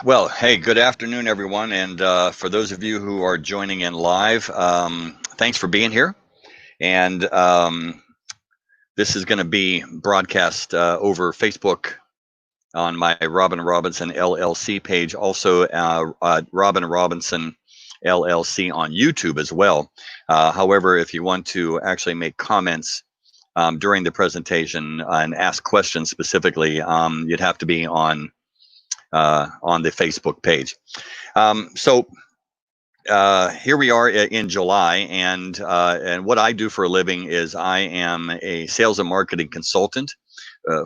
Well, hey, good afternoon, everyone. And for those of you who are joining in live, thanks for being here. And this is going to be broadcast over Facebook on my Robin Robinson LLC page, also Robin Robinson LLC on YouTube as well. However, if you want to actually make comments during the presentation and ask questions specifically, you'd have to be on the Facebook page. So here we are in July, and what I do for a living is I am a sales and marketing consultant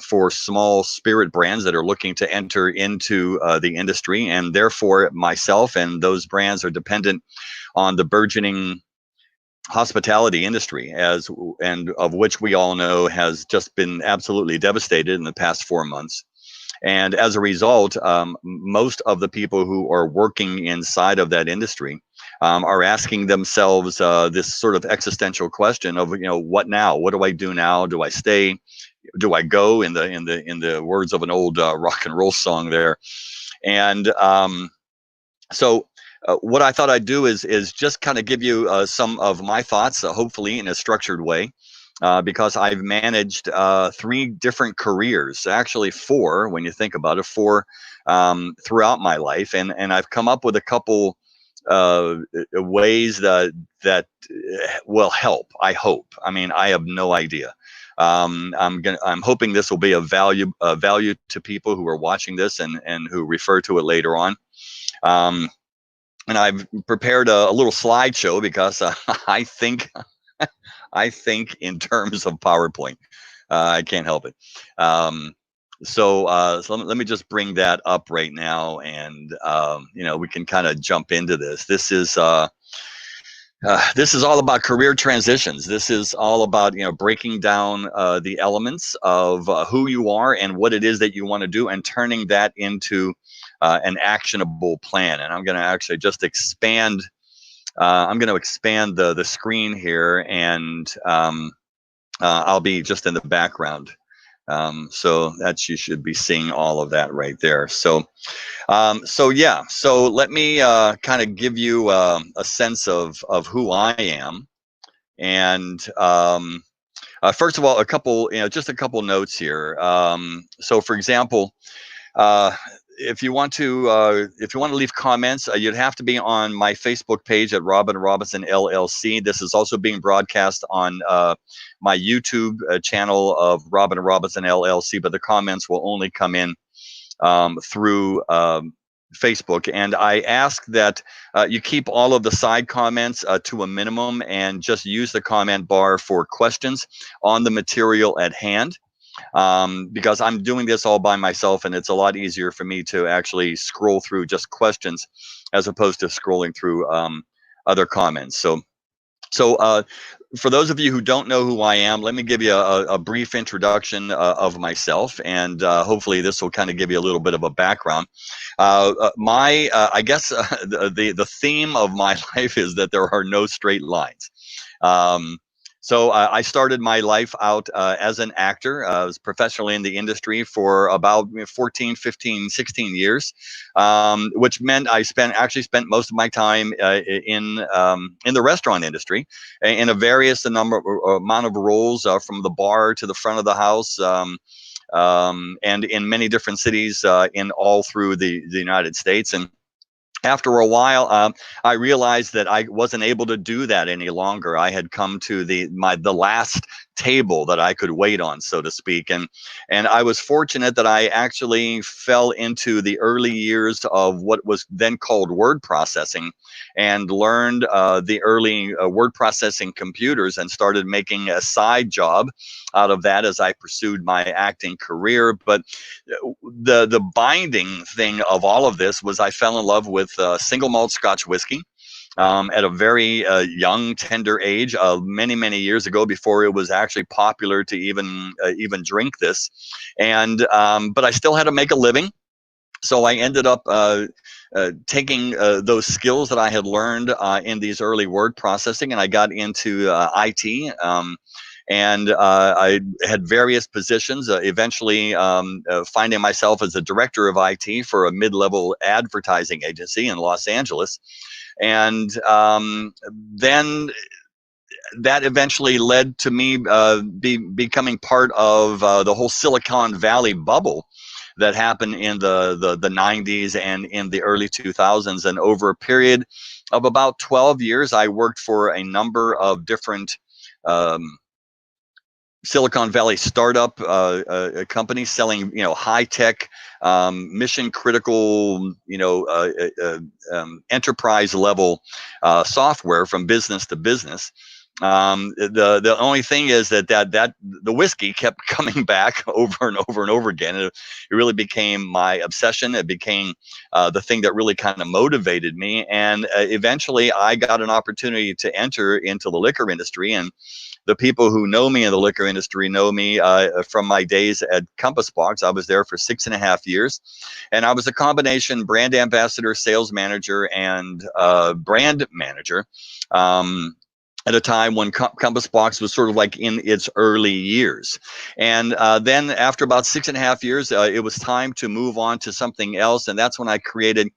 for small spirit brands that are looking to enter into the industry, and therefore myself and those brands are dependent on the burgeoning hospitality industry, as and of which we all know has just been absolutely devastated in the past 4 months. And as a result, most of the people who are working inside of that industry are asking themselves this sort of existential question of, what now? What do I do now? Do I stay? Do I go? In the words of an old rock and roll song there. And so. What I thought I'd do is just kind of give you some of my thoughts, hopefully in a structured way, because I've managed three different careers, actually four, when you think about it, four throughout my life, and I've come up with a couple ways that will help. I hope. I mean, I have no idea. I'm hoping this will be of value to people who are watching this and who refer to it later on. And I've prepared a little slideshow because I think I think in terms of PowerPoint. I can't help it. So let me just bring that up right now, and we can kind of jump into this. This is all about career transitions. This is all about breaking down the elements of who you are and what it is that you want to do, and turning that into an actionable plan. And I'm going to actually just expand. I'm going to expand the screen here, and I'll be just in the background. So that you should be seeing all of that right there. So let me kind of give you a sense of who I am. And first of all, just a couple notes here. So for example, if you want to leave comments, you'd have to be on my Facebook page at Robin Robinson LLC. This is also being broadcast on my YouTube channel of Robin Robinson LLC, but the comments will only come in through Facebook. And I ask that you keep all of the side comments to a minimum and just use the comment bar for questions on the material at hand. Because I'm doing this all by myself, and it's a lot easier for me to actually scroll through just questions as opposed to scrolling through other comments. So for those of you who don't know who I am, let me give you a brief introduction of myself, and hopefully this will kind of give you a little bit of a background. I guess the theme of my life is that there are no straight lines. So I started my life out as an actor. I was professionally in the industry for about 14, 15, 16 years, which meant I actually spent most of my time in the restaurant industry in a various amount of roles, from the bar to the front of the house, and in many different cities in all through the United States. And after a while, I realized that I wasn't able to do that any longer. I had come to the last table that I could wait on, so to speak. And I was fortunate that I actually fell into the early years of what was then called word processing, and learned the early word processing computers, and started making a side job out of that as I pursued my acting career. But the binding thing of all of this was I fell in love with single malt Scotch whiskey at a very young, tender age, many years ago, before it was actually popular to even drink this. And but I still had to make a living, so I ended up taking those skills that I had learned in these early word processing, and I got into IT. And I had various positions, eventually finding myself as the director of IT for a mid-level advertising agency in Los Angeles. And then that eventually led to me becoming part of the whole Silicon Valley bubble that happened in the 90s and in the early 2000s. And over a period of about 12 years, I worked for a number of different um, Silicon Valley startup companies selling, high tech, mission critical, enterprise level software from business to business. The only thing is that the whiskey kept coming back over and over and over again. It really became my obsession. It became the thing that really kind of motivated me. And eventually, I got an opportunity to enter into the liquor industry. And the people who know me in the liquor industry know me from my days at Compass Box. I was there for 6.5 years, and I was a combination brand ambassador, sales manager, and brand manager. At a time when Compass Box was sort of like in its early years. And then after about 6.5 years, it was time to move on to something else. And that's when I created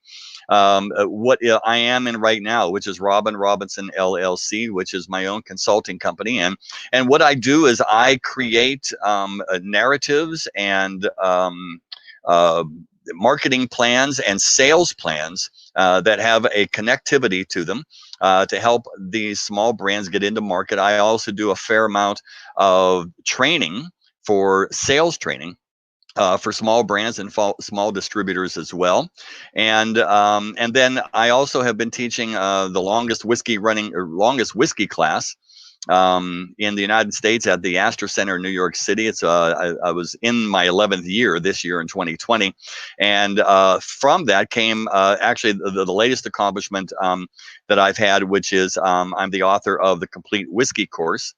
what I am in right now, which is Robin Robinson LLC, which is my own consulting company. And what I do is I create narratives and marketing plans and sales plans that have a connectivity to them to help these small brands get into market. I also do a fair amount of training for sales training for small brands and small distributors as well. And then I also have been teaching the longest whiskey class in the United States at the Astor Center in New York City. It's I was in my 11th year this year in 2020, and from that came actually the latest accomplishment that I've had, which is I'm the author of the Complete Whiskey Course.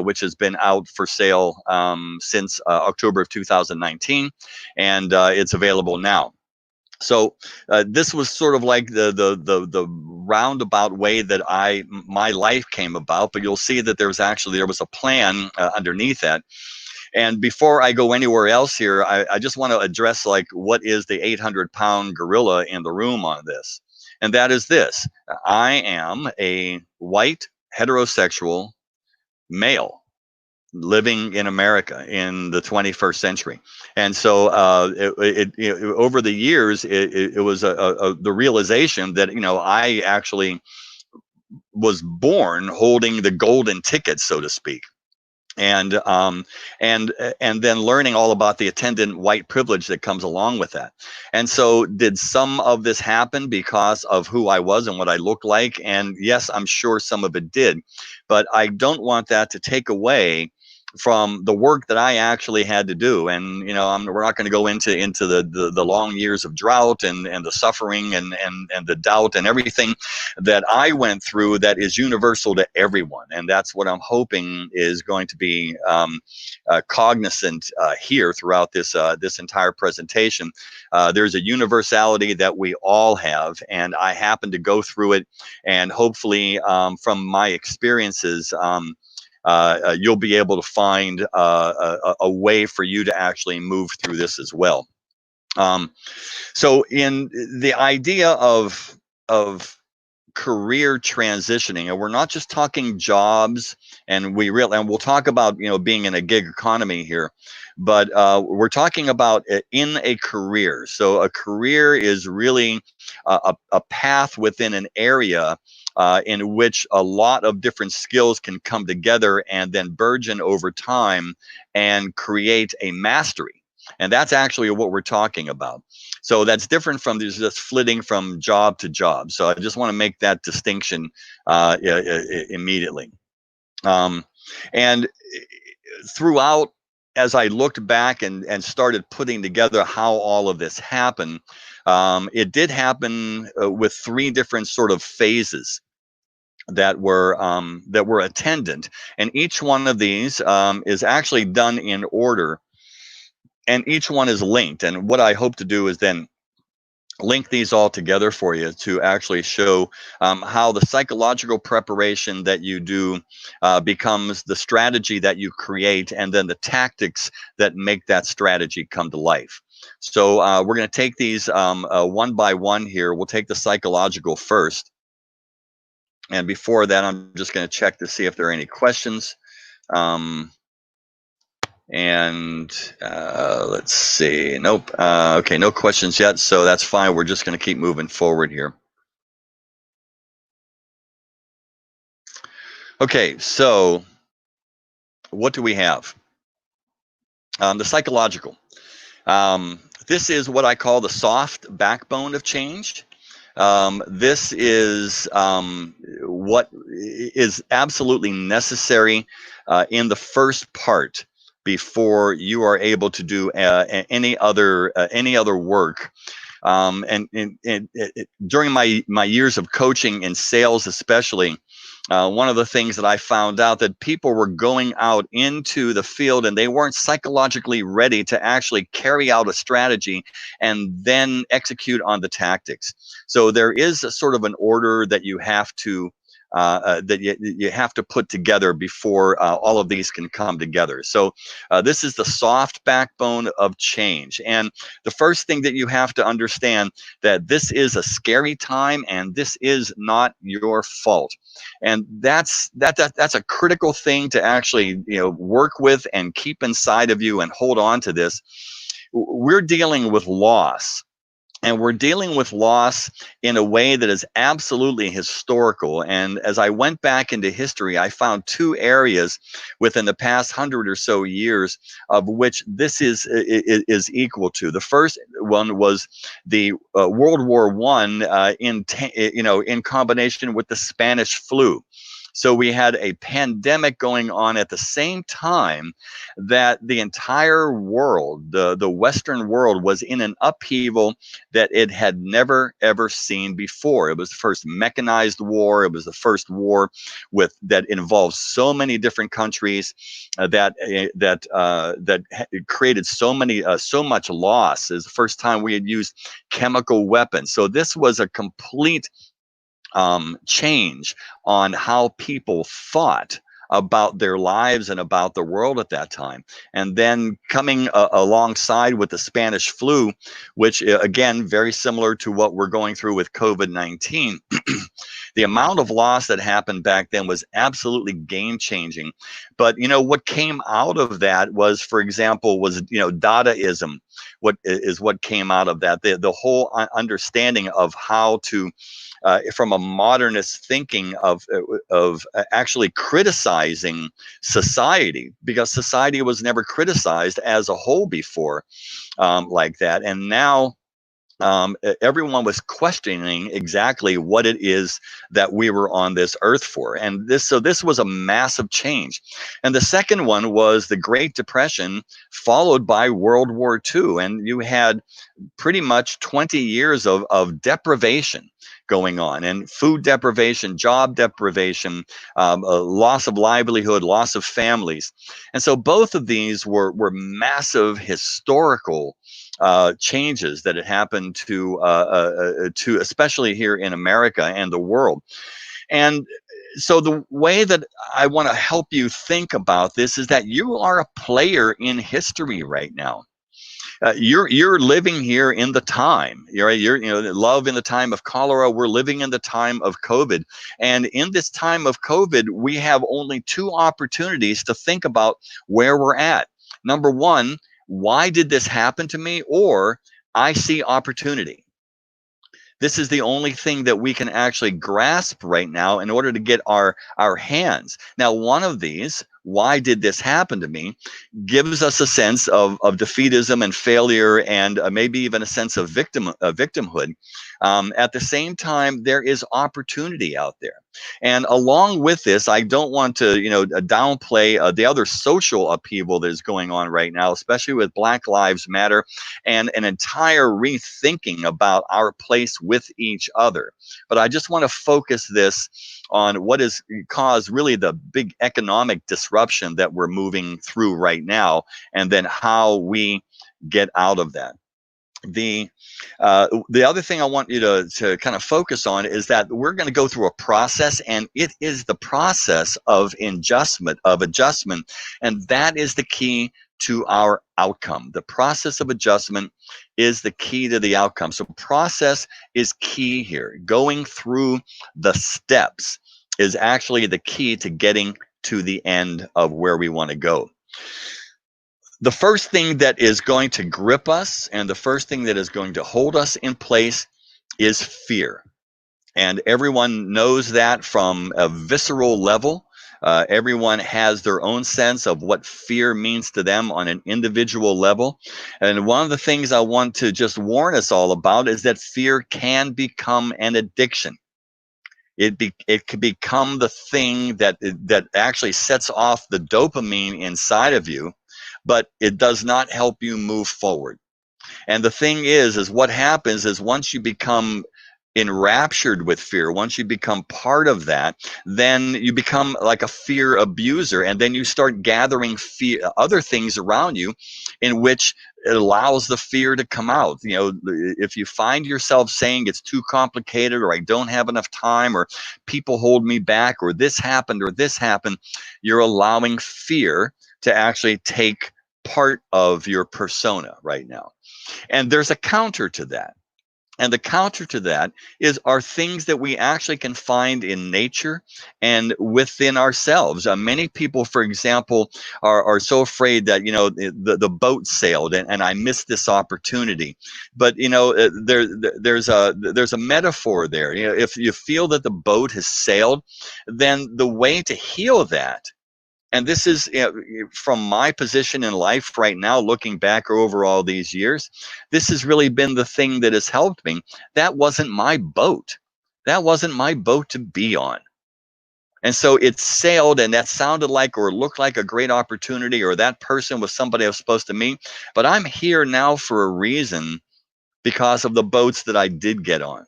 Which has been out for sale since October of 2019, and it's available now. So this was sort of like the roundabout way that my life came about. But you'll see that there was a plan underneath that. And before I go anywhere else here, I just want to address like what is the 800-pound gorilla in the room on this, and that is this: I am a white heterosexual male living in America in the 21st century. And so over the years, it was the realization that, I actually was born holding the golden ticket, so to speak. And and then learning all about the attendant white privilege that comes along with that. And so did some of this happen because of who I was and what I looked like? And yes, I'm sure some of it did, but I don't want that to take away from the work that I actually had to do. And we're not going to go into the long years of drought and the suffering and the doubt and everything that I went through that is universal to everyone. And that's what I'm hoping is going to be cognizant here throughout this entire presentation. There's a universality that we all have, and I happen to go through it. And hopefully, from my experiences, you'll be able to find a way for you to actually move through this as well. So in the idea of career transitioning, and we're not just talking jobs, and we'll talk about being in a gig economy here, but we're talking about in a career. So a career is really a path within an area in which a lot of different skills can come together and then burgeon over time and create a mastery. And that's actually what we're talking about. So that's different from just flitting from job to job. So I just want to make that distinction immediately. And throughout, as I looked back and started putting together how all of this happened, it did happen with three different sort of phases that were attendant, and each one of these is actually done in order, and each one is linked. And what I hope to do is then link these all together for you to actually show how the psychological preparation that you do becomes the strategy that you create, and then the tactics that make that strategy come to life. So we're going to take these one by one here. We'll take the psychological first. And before that, I'm just going to check to see if there are any questions. Um, and let's see. Nope. Okay, no questions yet. So that's fine. We're just going to keep moving forward here. Okay, so what do we have? The psychological. This is what I call the soft backbone of change. This is what is absolutely necessary in the first part before you are able to do any other work. During my years of coaching in sales, especially, one of the things that I found out that people were going out into the field and they weren't psychologically ready to actually carry out a strategy and then execute on the tactics. So there is a sort of an order that you have to you have to put together before all of these can come together. So this is the soft backbone of change. And the first thing that you have to understand, that this is a scary time and this is not your fault. And that's a critical thing to actually work with and keep inside of you and hold on to this. We're dealing with loss. And we're dealing with loss in a way that is absolutely historical. And as I went back into history, I found two areas within the past 100 or so years of which this is equal to. The first one was the World War I in combination with the Spanish flu. So we had a pandemic going on at the same time that the entire world, the Western world, was in an upheaval that it had never, ever seen before. It was the first mechanized war. It was the first war that involved so many different countries that created so much loss. It was the first time we had used chemical weapons. So this was a complete change on how people thought about their lives and about the world at that time. And then coming alongside with the Spanish flu, which again, very similar to what we're going through with COVID-19, the amount of loss that happened back then was absolutely game changing. But what came out of that was, for example, Dadaism. What came out of that? The whole understanding of how to from a modernist thinking of actually criticizing society, because society was never criticized as a whole before like that. And now everyone was questioning exactly what it is that we were on this earth for. And this was a massive change. And the second one was the Great Depression, followed by World War II. And you had pretty much 20 years of deprivation going on, and food deprivation, job deprivation, loss of livelihood, loss of families. And so both of these were massive historical changes that had happened to especially here in America and the world. And so the way that I want to help you think about this is that you are a player in history right now. You're living here in the time. You're love in the time of cholera. We're living in the time of COVID, and in this time of COVID, we have only two opportunities to think about where we're at. Number one, why did this happen to me? Or I see opportunity. This is the only thing that we can actually grasp right now in order to get our hands. Now, one of these, why did this happen to me, gives us a sense of defeatism and failure, and maybe even a sense of victimhood. At the same time, there is opportunity out there. And along with this, I don't want to downplay the other social upheaval that is going on right now, especially with Black Lives Matter and an entire rethinking about our place with each other. But I just want to focus this on what has caused really the big economic disruption that we're moving through right now, and then how we get out of that. The other thing I want you to kind of focus on is that we're going to go through a process, and it is the process of adjustment, and that is the key to our outcome. The process of adjustment is the key to the outcome. So process is key here. Going through the steps is actually the key to getting to the end of where we want to go. The first thing that is going to grip us and the first thing that is going to hold us in place is fear. And everyone knows that from a visceral level. Everyone has their own sense of what fear means to them on an individual level. And one of the things I want to just warn us all about is that fear can become an addiction. It can become the thing that actually sets off the dopamine inside of you, but it does not help you move forward. And the thing is what happens is once you become enraptured with fear, once you become part of that, then you become like a fear abuser, and then you start gathering other things around you in which it allows the fear to come out. You know, if you find yourself saying it's too complicated, or I don't have enough time, or people hold me back, or this happened, you're allowing fear to actually take part of your persona right now. And there's a counter to that. And the counter to that are things that we actually can find in nature and within ourselves. Many people, for example, are so afraid that, you know, the boat sailed and I missed this opportunity. But, you know, there's a metaphor there. You know, if you feel that the boat has sailed, then the way to heal that, and this is, you know, from my position in life right now, looking back over all these years, this has really been the thing that has helped me. That wasn't my boat. That wasn't my boat to be on. And so it sailed, and that sounded like or looked like a great opportunity, or that person was somebody I was supposed to meet. But I'm here now for a reason, because of the boats that I did get on.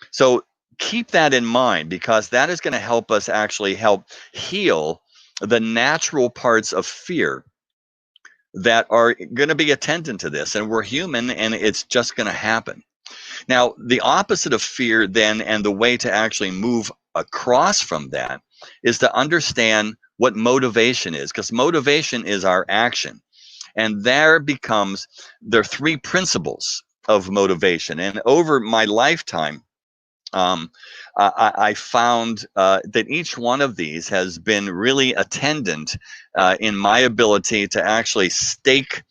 So keep that in mind, because that is going to help us actually help heal the natural parts of fear that are going to be attendant to this. And we're human, and it's just going to happen. Now, the opposite of fear then, and the way to actually move across from that, is to understand what motivation is, because motivation is our action. And there are three principles of motivation. And over my lifetime, I found that each one of these has been really attendant in my ability to actually stake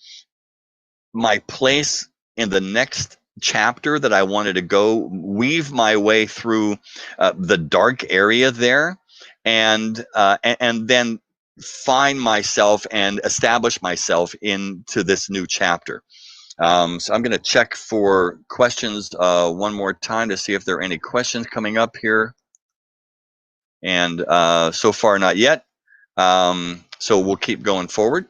my place in the next chapter that I wanted to go, weave my way through the dark area there, and then find myself and establish myself into this new chapter. So I'm going to check for questions one more time to see if there are any questions coming up here. And so far, not yet. So we'll keep going forward.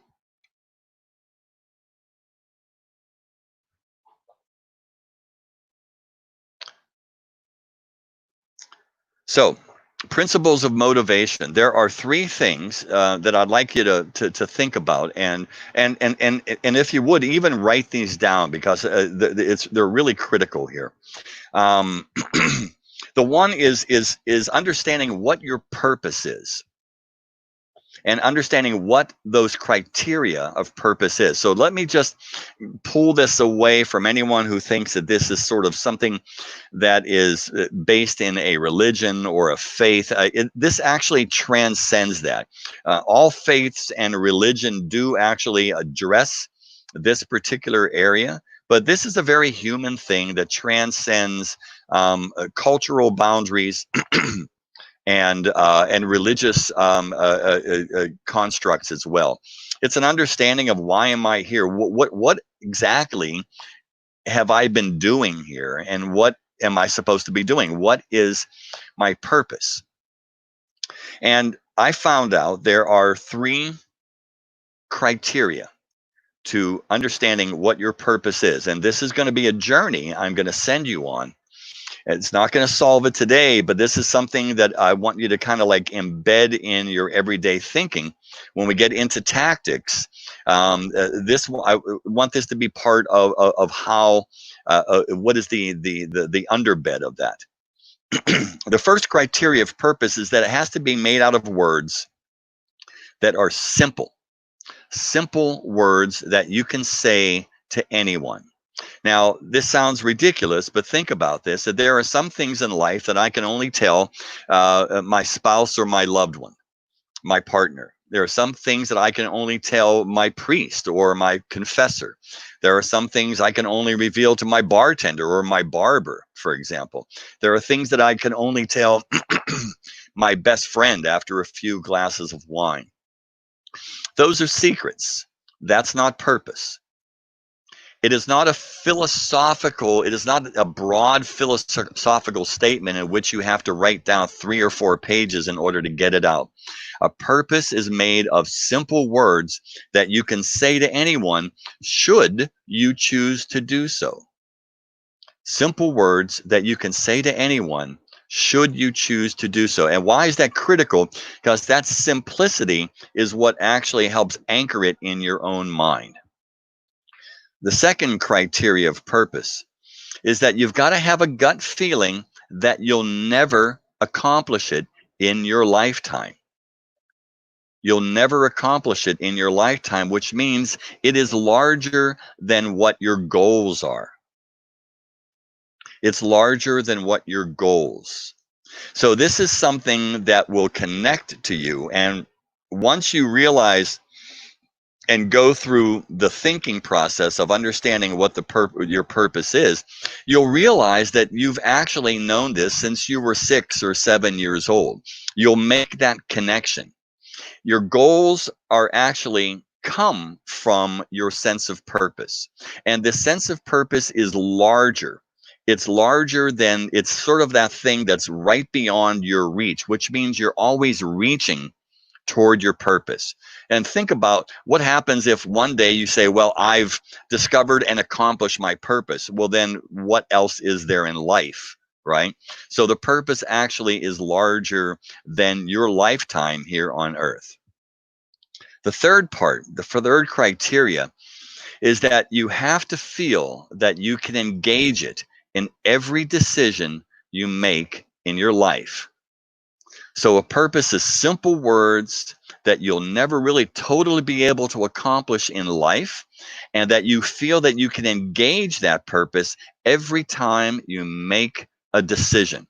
So, principles of motivation. There are three things that I'd like you to think about, and if you would, even write these down, because they're really critical here. The one is understanding what your purpose is, and understanding what those criteria of purpose is. So let me just pull this away from anyone who thinks that this is sort of something that is based in a religion or a faith. This actually transcends that. All faiths and religion do actually address this particular area, but this is a very human thing that transcends cultural boundaries and religious constructs as well. It's an understanding of, why am I here? What exactly have I been doing here, and what am I supposed to be doing? What is my purpose? And I found out there are three criteria to understanding what your purpose is, and this is going to be a journey I'm going to send you on. It's not going to solve it today, but this is something that I want you to kind of like embed in your everyday thinking. When we get into tactics, I want this to be part of how, what is the underbed of that. The first criteria of purpose is that it has to be made out of words that are simple words that you can say to anyone. Now, this sounds ridiculous, but think about this, that there are some things in life that I can only tell my spouse or my loved one, my partner. There are some things that I can only tell my priest or my confessor. There are some things I can only reveal to my bartender or my barber, for example. There are things that I can only tell my best friend after a few glasses of wine. Those are secrets. That's not purpose. It is not it is not a broad philosophical statement in which you have to write down 3 or 4 pages in order to get it out. A purpose is made of simple words that you can say to anyone should you choose to do so. Simple words that you can say to anyone should you choose to do so. And why is that critical? Because that simplicity is what actually helps anchor it in your own mind. The second criteria of purpose is that you've got to have a gut feeling that you'll never accomplish it in your lifetime. You'll never accomplish it in your lifetime, which means it is larger than what your goals are. It's larger than what your goals. So this is something that will connect to you. And once you realize and go through the thinking process of understanding what your purpose is, you'll realize that you've actually known this since you were 6 or 7 years old. You'll make that connection. Your goals are actually come from your sense of purpose. And the sense of purpose is larger. It's larger than, it's sort of that thing that's right beyond your reach, which means you're always reaching toward your purpose. And think about what happens if one day you say, well, I've discovered and accomplished my purpose. Well, then what else is there in life, right? So the purpose actually is larger than your lifetime here on earth. The third part, the third criteria, is that you have to feel that you can engage it in every decision you make in your life. So a purpose is simple words that you'll never really totally be able to accomplish in life, and that you feel that you can engage that purpose every time you make a decision.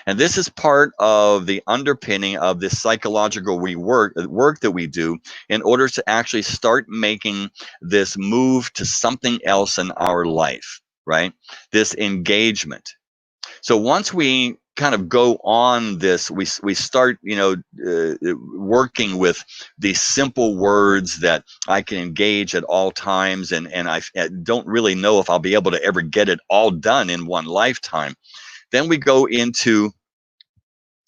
And this is part of the underpinning of this psychological work that we do in order to actually start making this move to something else in our life, right? This engagement. So once we kind of go on this, we start, working with these simple words that I can engage at all times, and I don't really know if I'll be able to ever get it all done in one lifetime. Then we go into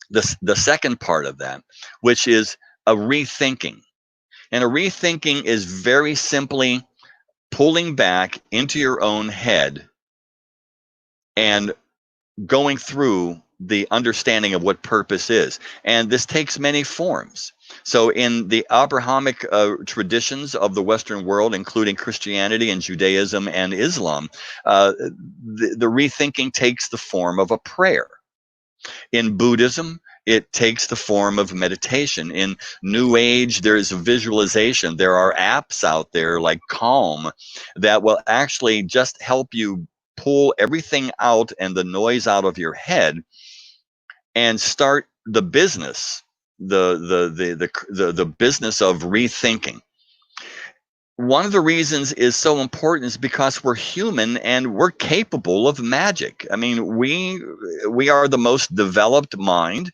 the second part of that, which is a rethinking. And a rethinking is very simply pulling back into your own head and going through the understanding of what purpose is. And this takes many forms. So in the Abrahamic traditions of the Western world, including Christianity and Judaism and Islam, the rethinking takes the form of a prayer. In Buddhism, it takes the form of meditation. In New Age, there's a visualization. There are apps out there like Calm that will actually just help you pull everything out and the noise out of your head and start the business, the business of rethinking. One of the reasons is so important is because we're human and we're capable of magic. I mean, we are the most developed mind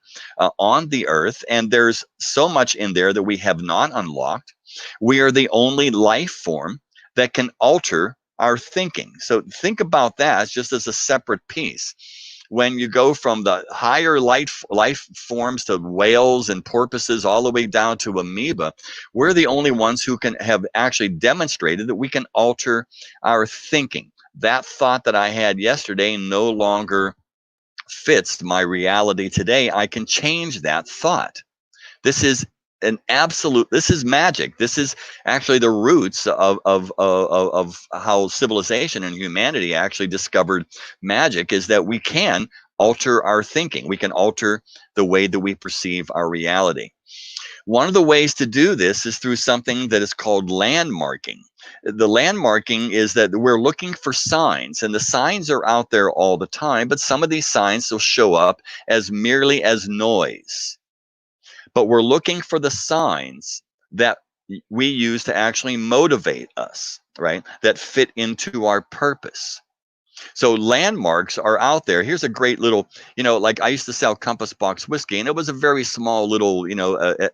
on the earth, and there's so much in there that we have not unlocked. We are the only life form that can alter our thinking. So think about that just as a separate piece. When you go from the higher life forms to whales and porpoises all the way down to amoeba, we're the only ones who can have actually demonstrated that we can alter our thinking. That thought that I had yesterday no longer fits my reality today, I can change that thought. This is this is magic. This is actually the roots of how civilization and humanity actually discovered magic, is that we can alter our thinking. We can alter the way that we perceive our reality. One of the ways to do this is through something that is called landmarking. The landmarking is that we're looking for signs, and the signs are out there all the time, but some of these signs will show up as merely as noise. But we're looking for the signs that we use to actually motivate us, right? That fit into our purpose. So landmarks are out there. Here's a great little, like I used to sell Compass Box whiskey, and it was a very small little,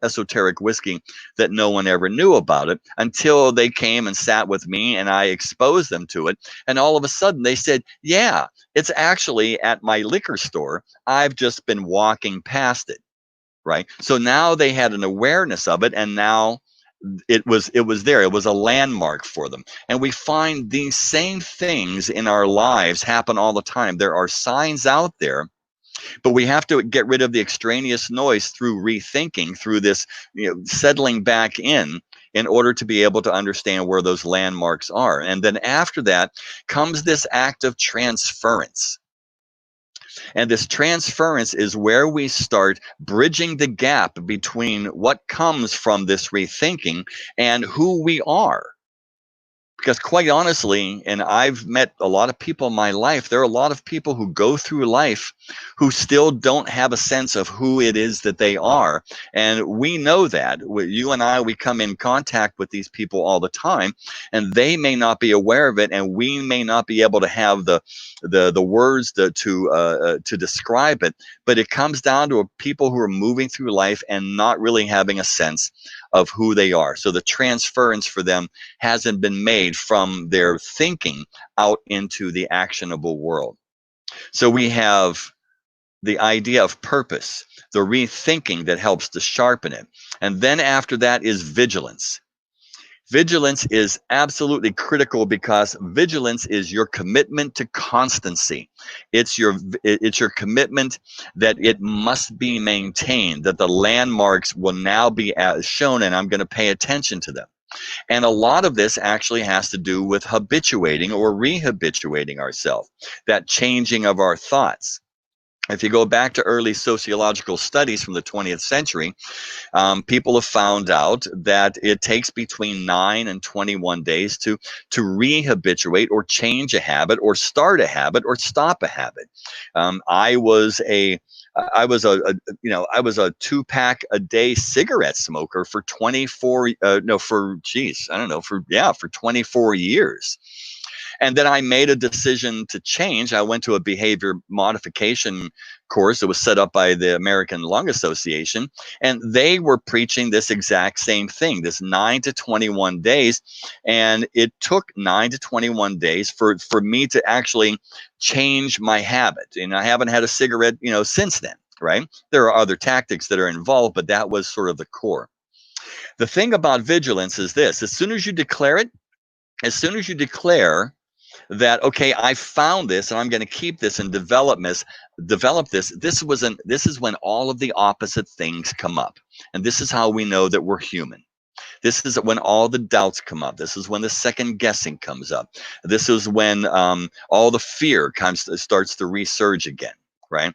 esoteric whiskey that no one ever knew about it until they came and sat with me and I exposed them to it. And all of a sudden they said, yeah, it's actually at my liquor store. I've just been walking past it. Right. So now they had an awareness of it, and now it was there. It was a landmark for them. And we find these same things in our lives happen all the time. There are signs out there, but we have to get rid of the extraneous noise through rethinking, through this, settling back in order to be able to understand where those landmarks are. And then after that comes this act of transference. And this transference is where we start bridging the gap between what comes from this rethinking and who we are. Because quite honestly, and I've met a lot of people in my life, there are a lot of people who go through life who still don't have a sense of who it is that they are. And we know that. You and I, we come in contact with these people all the time, and they may not be aware of it, and we may not be able to have the words to describe it. But it comes down to people who are moving through life and not really having a sense of who they are. So the transference for them hasn't been made from their thinking out into the actionable world. So we have the idea of purpose, the rethinking that helps to sharpen it. And then after that is vigilance. Vigilance is absolutely critical, because vigilance is your commitment to constancy. It's your commitment that it must be maintained, that the landmarks will now be shown, and I'm going to pay attention to them. And a lot of this actually has to do with habituating or rehabituating ourselves, that changing of our thoughts. If you go back to early sociological studies from the 20th century, people have found out that it takes between 9 and 21 days to rehabituate or change a habit or start a habit or stop a habit. I was a 2-pack a day cigarette smoker for 24 years. And then I made a decision to change. I went to a behavior modification course that was set up by the American Lung Association, and they were preaching this exact same thing, this 9 to 21 days. And it took 9 to 21 days for me to actually change my habit. And I haven't had a cigarette, since then, right? There are other tactics that are involved, but that was sort of the core. The thing about vigilance is this: as soon as you declare that, okay, I found this and I'm going to keep this and develop this. This is when all of the opposite things come up. And this is how we know that we're human. This is when all the doubts come up. This is when the second guessing comes up. This is when all the fear starts to resurge again, right?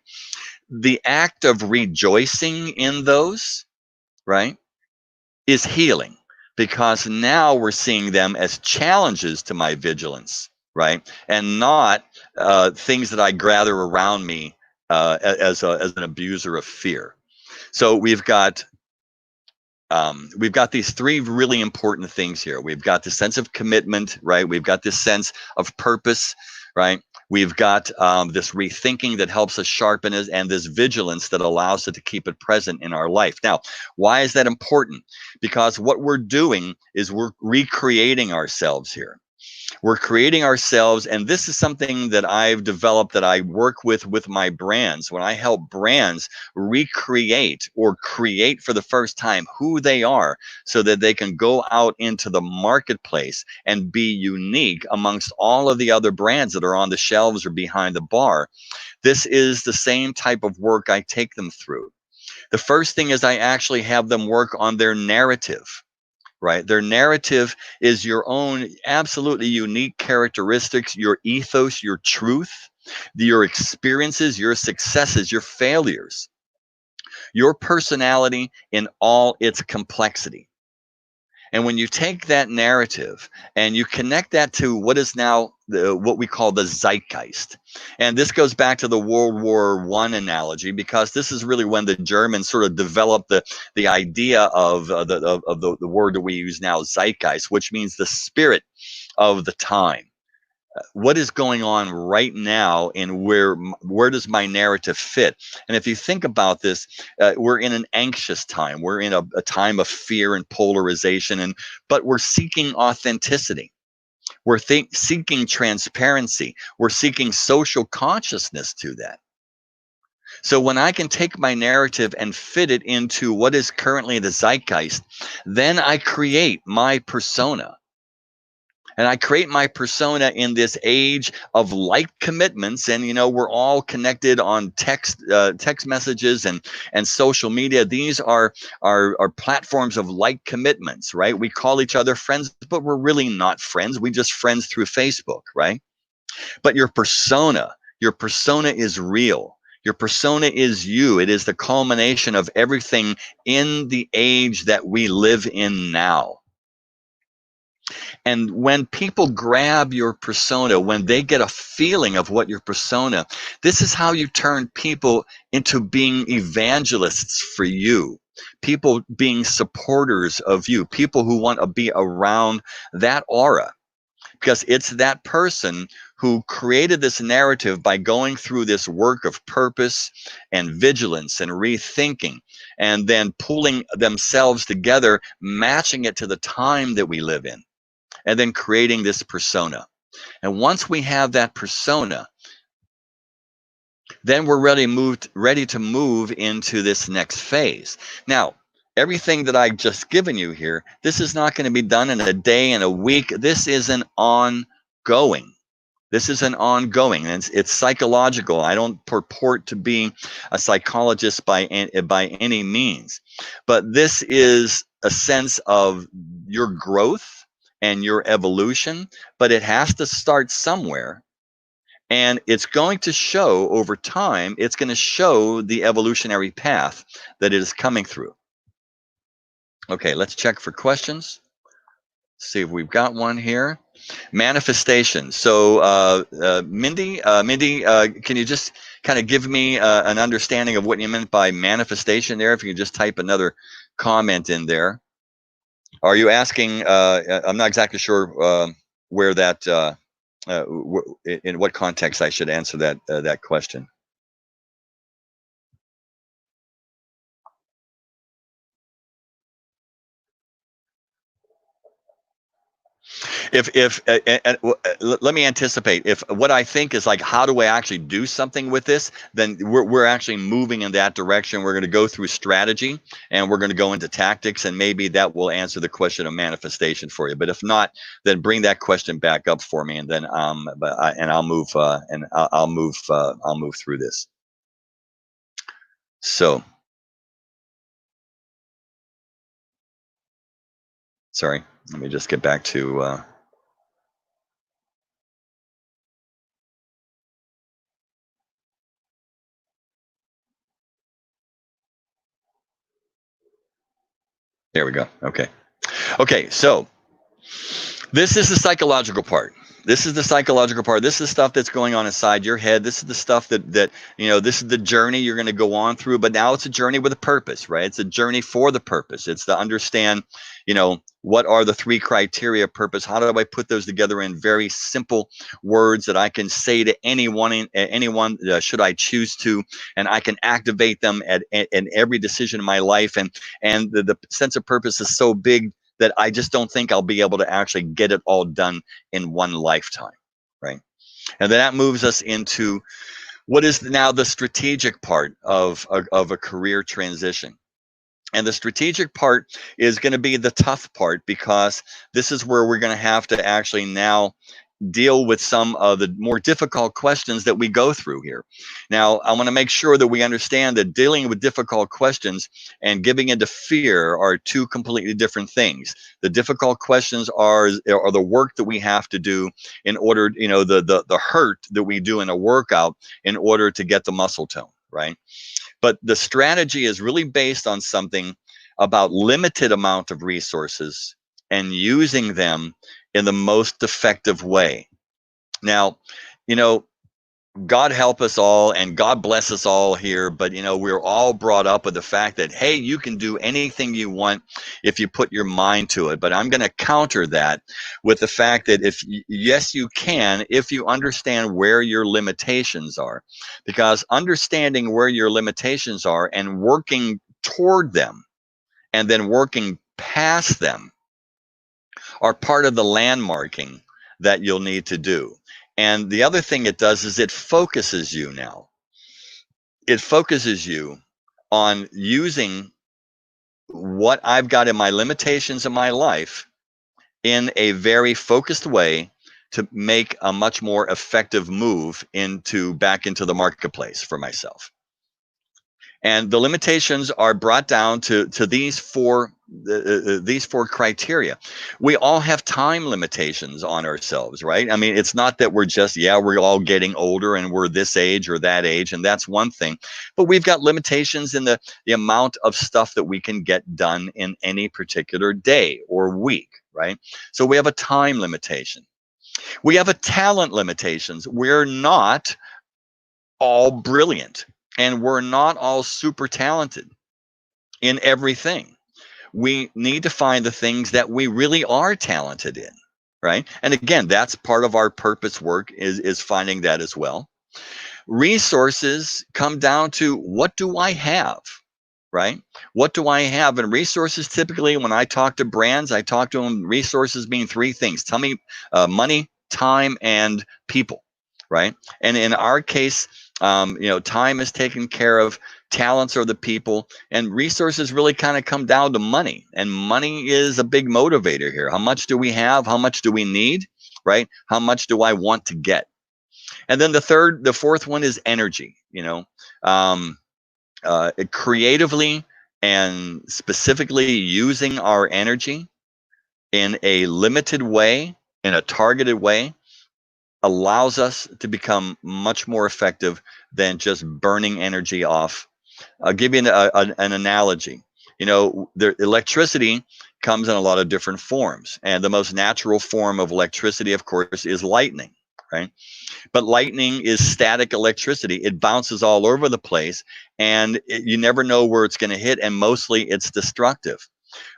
The act of rejoicing in those, right, is healing, because now we're seeing them as challenges to my vigilance, right? And not things that I gather around me as an abuser of fear. So we've got these three really important things here. We've got the sense of commitment, right? We've got this sense of purpose, right? We've got this rethinking that helps us sharpen it, and this vigilance that allows us to keep it present in our life. Now, why is that important? Because what we're doing is we're recreating ourselves here. We're creating ourselves, and this is something that I've developed that I work with my brands. When I help brands recreate or create for the first time who they are so that they can go out into the marketplace and be unique amongst all of the other brands that are on the shelves or behind the bar. This is the same type of work I take them through. The first thing is I actually have them work on their narrative. Right? Their narrative is your own absolutely unique characteristics, your ethos, your truth, your experiences, your successes, your failures, your personality in all its complexity. And when you take that narrative and you connect that to what is now what we call the zeitgeist, and this goes back to the World War I analogy, because this is really when the Germans sort of developed the idea of the word that we use now, zeitgeist, which means the spirit of the time. What is going on right now, and where does my narrative fit? And if you think about this, we're in an anxious time. We're in a time of fear and polarization, but we're seeking authenticity. We're seeking transparency. We're seeking social consciousness to that. So when I can take my narrative and fit it into what is currently the zeitgeist, then I create my persona. And I create my persona in this age of like commitments, and we're all connected on text messages and social media. These are platforms of like commitments, right? We call each other friends, but we're really not friends. We just friends through Facebook, right? But your persona is real. Your persona is you. It is the culmination of everything in the age that we live in now. And when people grab your persona, when they get a feeling of what your persona, this is how you turn people into being evangelists for you, people being supporters of you, people who want to be around that aura. Because it's that person who created this narrative by going through this work of purpose and vigilance and rethinking, and then pulling themselves together, matching it to the time that we live in, and then creating this persona. And once we have that persona, then we're ready to move into this next phase. Now, everything that I've just given you here, this is not going to be done in a day, in a week. This is an ongoing. This is an ongoing. It's psychological. I don't purport to be a psychologist by any means, but this is a sense of your growth and your evolution, but it has to start somewhere. And it's going to show over time, it's going to show the evolutionary path that it is coming through. Okay, let's check for questions. See if we've got one here. Manifestation. So, Mindy, can you just kind of give me an understanding of what you meant by manifestation there? If you could just type another comment in there. Are you asking? I'm not exactly sure where that, in what context I should answer that question. If let me anticipate, if what I think is like, how do I actually do something with this, then we're actually moving in that direction. We're going to go through strategy, and we're going to go into tactics, and maybe that will answer the question of manifestation for you. But if not, then bring that question back up for me, and then I'll move I'll move through this. So, sorry, let me just get back to there we go. Okay, so this is the psychological part. This is the psychological part. This is stuff that's going on inside your head. This is the stuff that this is the journey you're going to go on through. But now it's a journey with a purpose, right? It's a journey for the purpose. It's to understand, what are the three criteria of purpose? How do I put those together in very simple words that I can say to anyone should I choose to, and I can activate them in every decision in my life. And the sense of purpose is so big that I just don't think I'll be able to actually get it all done in one lifetime, right? And then that moves us into what is now the strategic part of a career transition. And the strategic part is going to be the tough part, because this is where we're going to have to actually now deal with some of the more difficult questions that we go through here. Now, I want to make sure that we understand that dealing with difficult questions and giving into fear are two completely different things. The difficult questions are the work that we have to do in order, the hurt that we do in a workout in order to get the muscle tone, right? But the strategy is really based on something about limited amount of resources and using them in the most effective way. Now, you know, God help us all and God bless us all here, but we're all brought up with the fact that, hey, you can do anything you want if you put your mind to it. But I'm going to counter that with the fact that yes, you can, if you understand where your limitations are, because understanding where your limitations are and working toward them and then working past them are part of the landmarking that you'll need to do. And the other thing it does is it focuses you now. It focuses you on using what I've got in my limitations in my life in a very focused way to make a much more effective move back into the marketplace for myself. And the limitations are brought down to these four criteria. We all have time limitations on ourselves, right? I mean, it's not that we're all getting older and we're this age or that age, and that's one thing. But we've got limitations in the amount of stuff that we can get done in any particular day or week, right? So we have a time limitation. We have a talent limitations. We're not all brilliant. And we're not all super talented in everything. We need to find the things that we really are talented in, right? And again, that's part of our purpose work is finding that as well. Resources come down to, what do I have, right? What do I have? And resources, typically, when I talk to brands, I talk to them, resources being three things. Tell me money, time, and people, right? And in our case, time is taken care of, talents are the people, and resources really kind of come down to money. And money is a big motivator here. How much do we have? How much do we need, right? How much do I want to get? And then the fourth one is energy, creatively and specifically using our energy in a limited way, in a targeted way, allows us to become much more effective than just burning energy off. I'll give you an analogy. The electricity comes in a lot of different forms, and the most natural form of electricity, of course, is lightning, right? But lightning is static electricity. It bounces all over the place, and you never know where it's going to hit, and mostly it's destructive.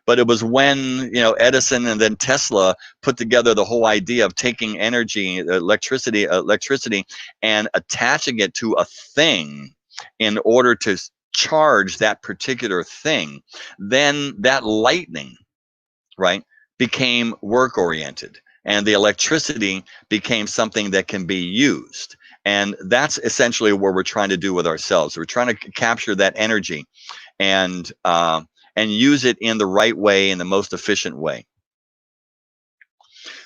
But it was when Edison and then Tesla put together the whole idea of taking energy, electricity, and attaching it to a thing in order to charge that particular thing. Then that lightning, right, became work oriented, and the electricity became something that can be used. And that's essentially what we're trying to do with ourselves. We're trying to capture that energy and use it in the right way, in the most efficient way.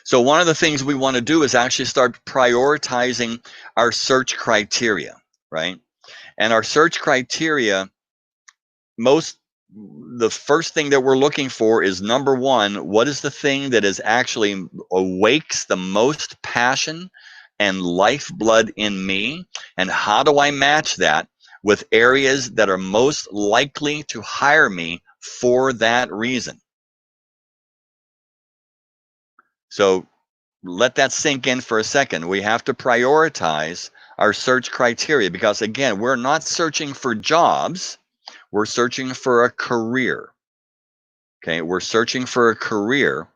So one of the things we want to do is actually start prioritizing our search criteria, right? And our search criteria, the first thing that we're looking for is, number one, what is the thing that is actually awakes the most passion and lifeblood in me? And how do I match that with areas that are most likely to hire me for that reason? So let that sink in for a second. We have to prioritize our search criteria, because again, we're not searching for jobs. We're searching for a career. Okay, we're searching for a career.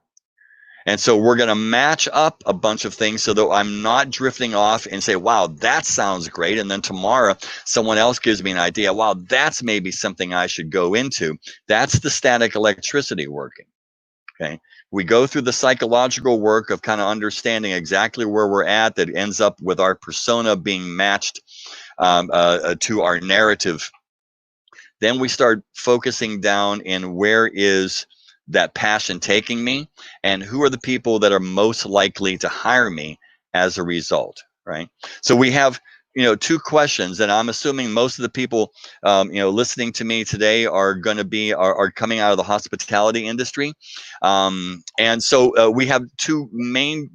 And so we're going to match up a bunch of things so that I'm not drifting off and say, wow, that sounds great. And then tomorrow someone else gives me an idea. Wow, that's maybe something I should go into. That's the static electricity working. Okay. We go through the psychological work of kind of understanding exactly where we're at, that ends up with our persona being matched to our narrative. Then we start focusing down in where is that passion taking me, and who are the people that are most likely to hire me as a result, right? So we have, two questions, and I'm assuming most of the people, listening to me today are going to be are coming out of the hospitality industry, and so we have two main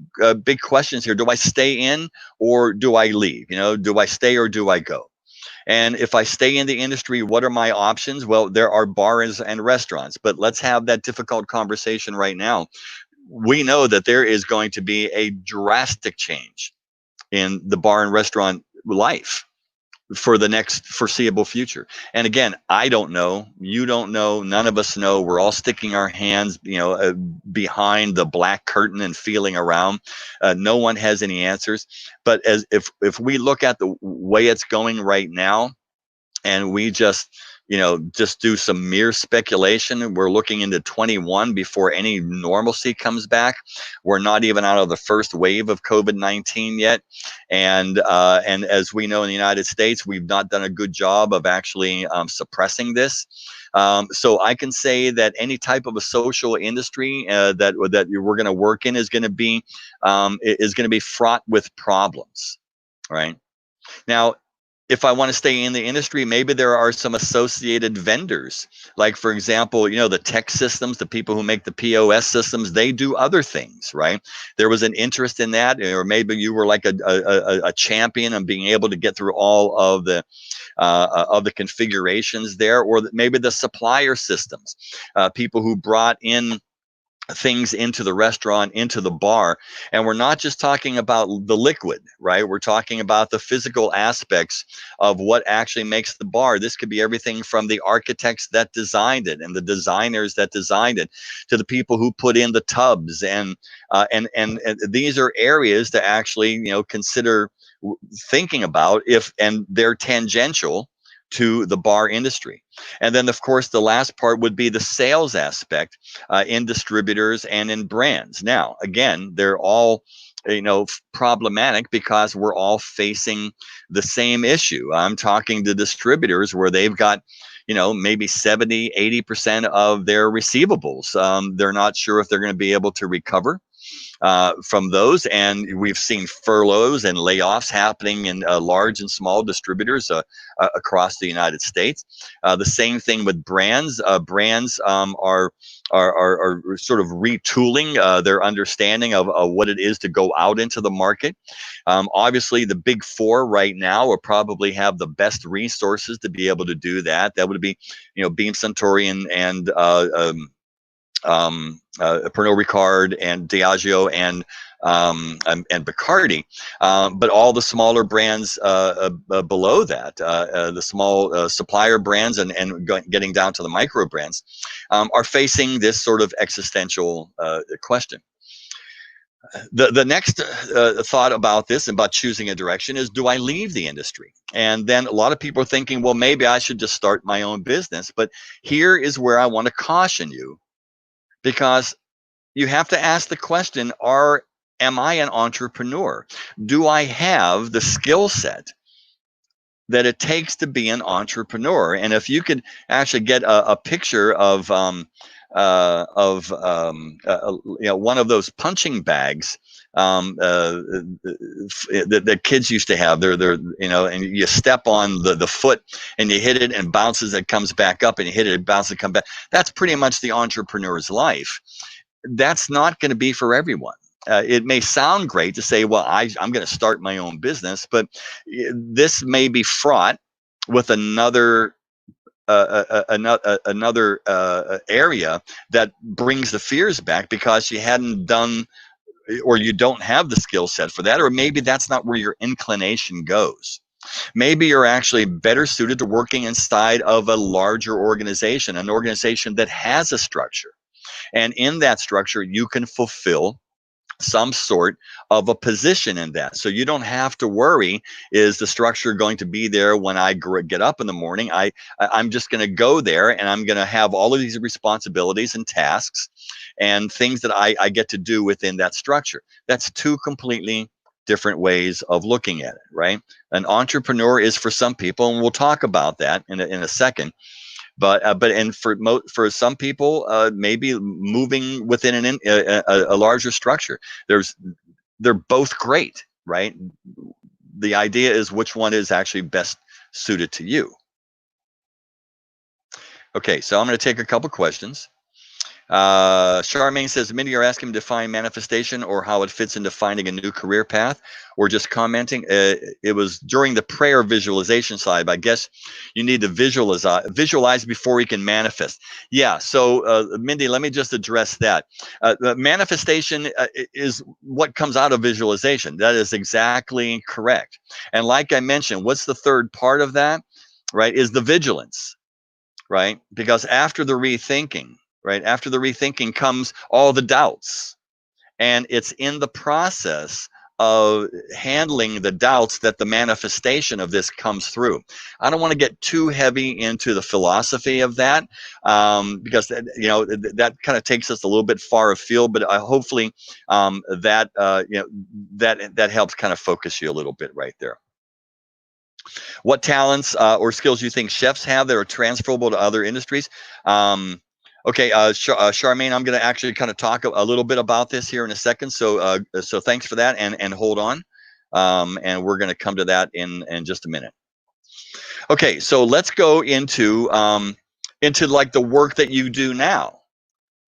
big questions here: do I stay in or do I leave? Do I stay or do I go? And if I stay in the industry, what are my options? Well, there are bars and restaurants, but let's have that difficult conversation right now. We know that there is going to be a drastic change in the bar and restaurant life for the next foreseeable future. And again, I don't know, you don't know, none of us know. We're all sticking our hands, behind the black curtain and feeling around. No one has any answers. But as if we look at the way it's going right now, and we just do some mere speculation. We're looking into 21 before any normalcy comes back. We're not even out of the first wave of COVID-19 yet, and as we know in the United States, we've not done a good job of actually suppressing this. So I can say that any type of a social industry that we're going to work in is going to be fraught with problems, right? Now, if I want to stay in the industry, maybe there are some associated vendors. Like, for example, the tech systems, the people who make the POS systems, they do other things, right? There was an interest in that, or maybe you were like a champion of being able to get through all of the configurations there, or maybe the supplier systems, people who brought in things into the restaurant, into the bar. And we're not just talking about the liquid, right? We're talking about the physical aspects of what actually makes the bar. This could be everything from the architects that designed it and the designers that designed it, to the people who put in the tubs, and these are areas to actually consider thinking about, and they're tangential to the bar industry. And then, of course, the last part would be the sales aspect in distributors and in brands. Now, again, they're all problematic because we're all facing the same issue. I'm talking to distributors where they've got maybe 70-80% of their receivables. They're not sure if they're going to be able to recover from those. And we've seen furloughs and layoffs happening in large and small distributors across the United States. The same thing with brands. Brands are sort of retooling their understanding of what it is to go out into the market. Obviously, the big four right now will probably have the best resources to be able to do that. That would be, Beam Suntory and Pernod Ricard and Diageo and Bacardi, but all the smaller brands below that, the small supplier brands and getting down to the micro brands, are facing this sort of existential question. The next thought about this, about choosing a direction, is, do I leave the industry? And then a lot of people are thinking, well, maybe I should just start my own business. But here is where I want to caution you, because you have to ask the question, am I an entrepreneur? Do I have the skill set that it takes to be an entrepreneur? And if you could actually get a picture of one of those punching bags that kids used to have, and you step on the foot and you hit it and bounces, it comes back up, and you hit it, it bounces, it comes back. That's pretty much the entrepreneur's life. That's not going to be for everyone. It may sound great to say, well, I'm going to start my own business, but this may be fraught with another area that brings the fears back, because you hadn't done, or you don't have the skill set for that, or maybe that's not where your inclination goes. Maybe you're actually better suited to working inside of a larger organization, an organization that has a structure. And in that structure, you can fulfill some sort of a position in that. So you don't have to worry, is the structure going to be there when I get up in the morning? I'm just going to go there, and I'm going to have all of these responsibilities and tasks and things that I get to do within that structure. That's two completely different ways of looking at it, right? An entrepreneur is for some people, and we'll talk about that in a second. But and for some people, maybe moving within a larger structure, they're both great, right? The idea is which one is actually best suited to you. Okay, so I'm going to take a couple questions. Charmaine says, Mindy, you're asking to define manifestation or how it fits into finding a new career path, or just commenting. It was during the prayer visualization side. I guess you need to visualize before you can manifest. Yeah. So, Mindy, let me just address that. The manifestation is what comes out of visualization. That is exactly correct. And like I mentioned, what's the third part of that? Right? Is the vigilance. Right? Because after the rethinking, right? After the rethinking comes all the doubts. And it's in the process of handling the doubts that the manifestation of this comes through. I don't want to get too heavy into the philosophy of that, because that kind of takes us a little bit far afield. But hopefully that helps kind of focus you a little bit right there. What talents or skills do you think chefs have that are transferable to other industries? Okay, Charmaine, I'm going to actually kind of talk a little bit about this here in a second. So thanks for that, and hold on, and we're going to come to that in just a minute. Okay, so let's go into like the work that you do now.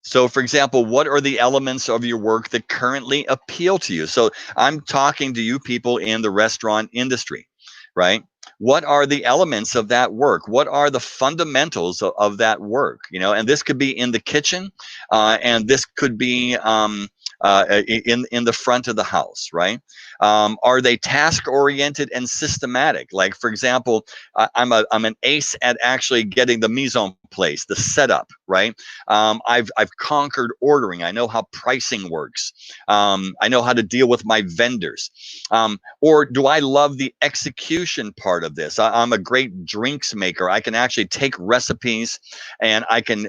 So, for example, what are the elements of your work that currently appeal to you? So I'm talking to you people in the restaurant industry, right? What are the elements of that work? What are the fundamentals of that work? And this could be in the kitchen, and this could be in the front of the house, right? Are they task oriented and systematic? Like, for example, I'm an ace at actually getting the mise en place, the setup, right? I've conquered ordering. I know how pricing works. I know how to deal with my vendors. Or do I love the execution part of this? I'm a great drinks maker. I can actually take recipes, and I can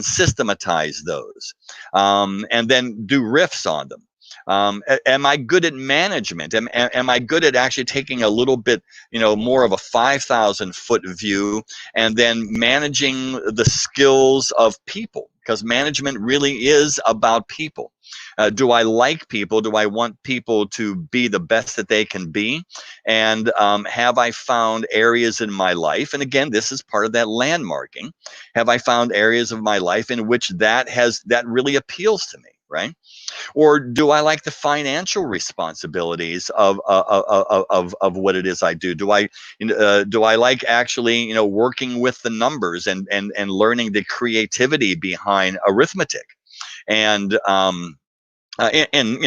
systematize those, and then do riffs on them. Am I good at management? Am I good at actually taking a little bit, more of a 5,000-foot view, and then managing the skills of people? Because management really is about people. Do I like people? Do I want people to be the best that they can be? And have I found areas in my life? And again, this is part of that landmarking. Have I found areas of my life in which that really appeals to me, right? Or do I like the financial responsibilities of what it is I do? Do I like actually working with the numbers and learning the creativity behind arithmetic, and in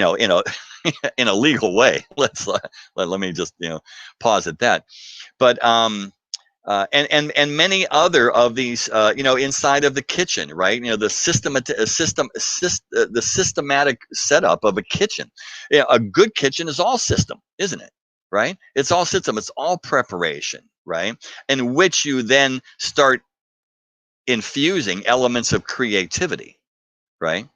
in a legal way? Let me just pause at that. But and many other of these, inside of the kitchen, right? The systematic setup of a kitchen. A good kitchen is all system, isn't it? Right? It's all system. It's all preparation, right? In which you then start infusing elements of creativity, right?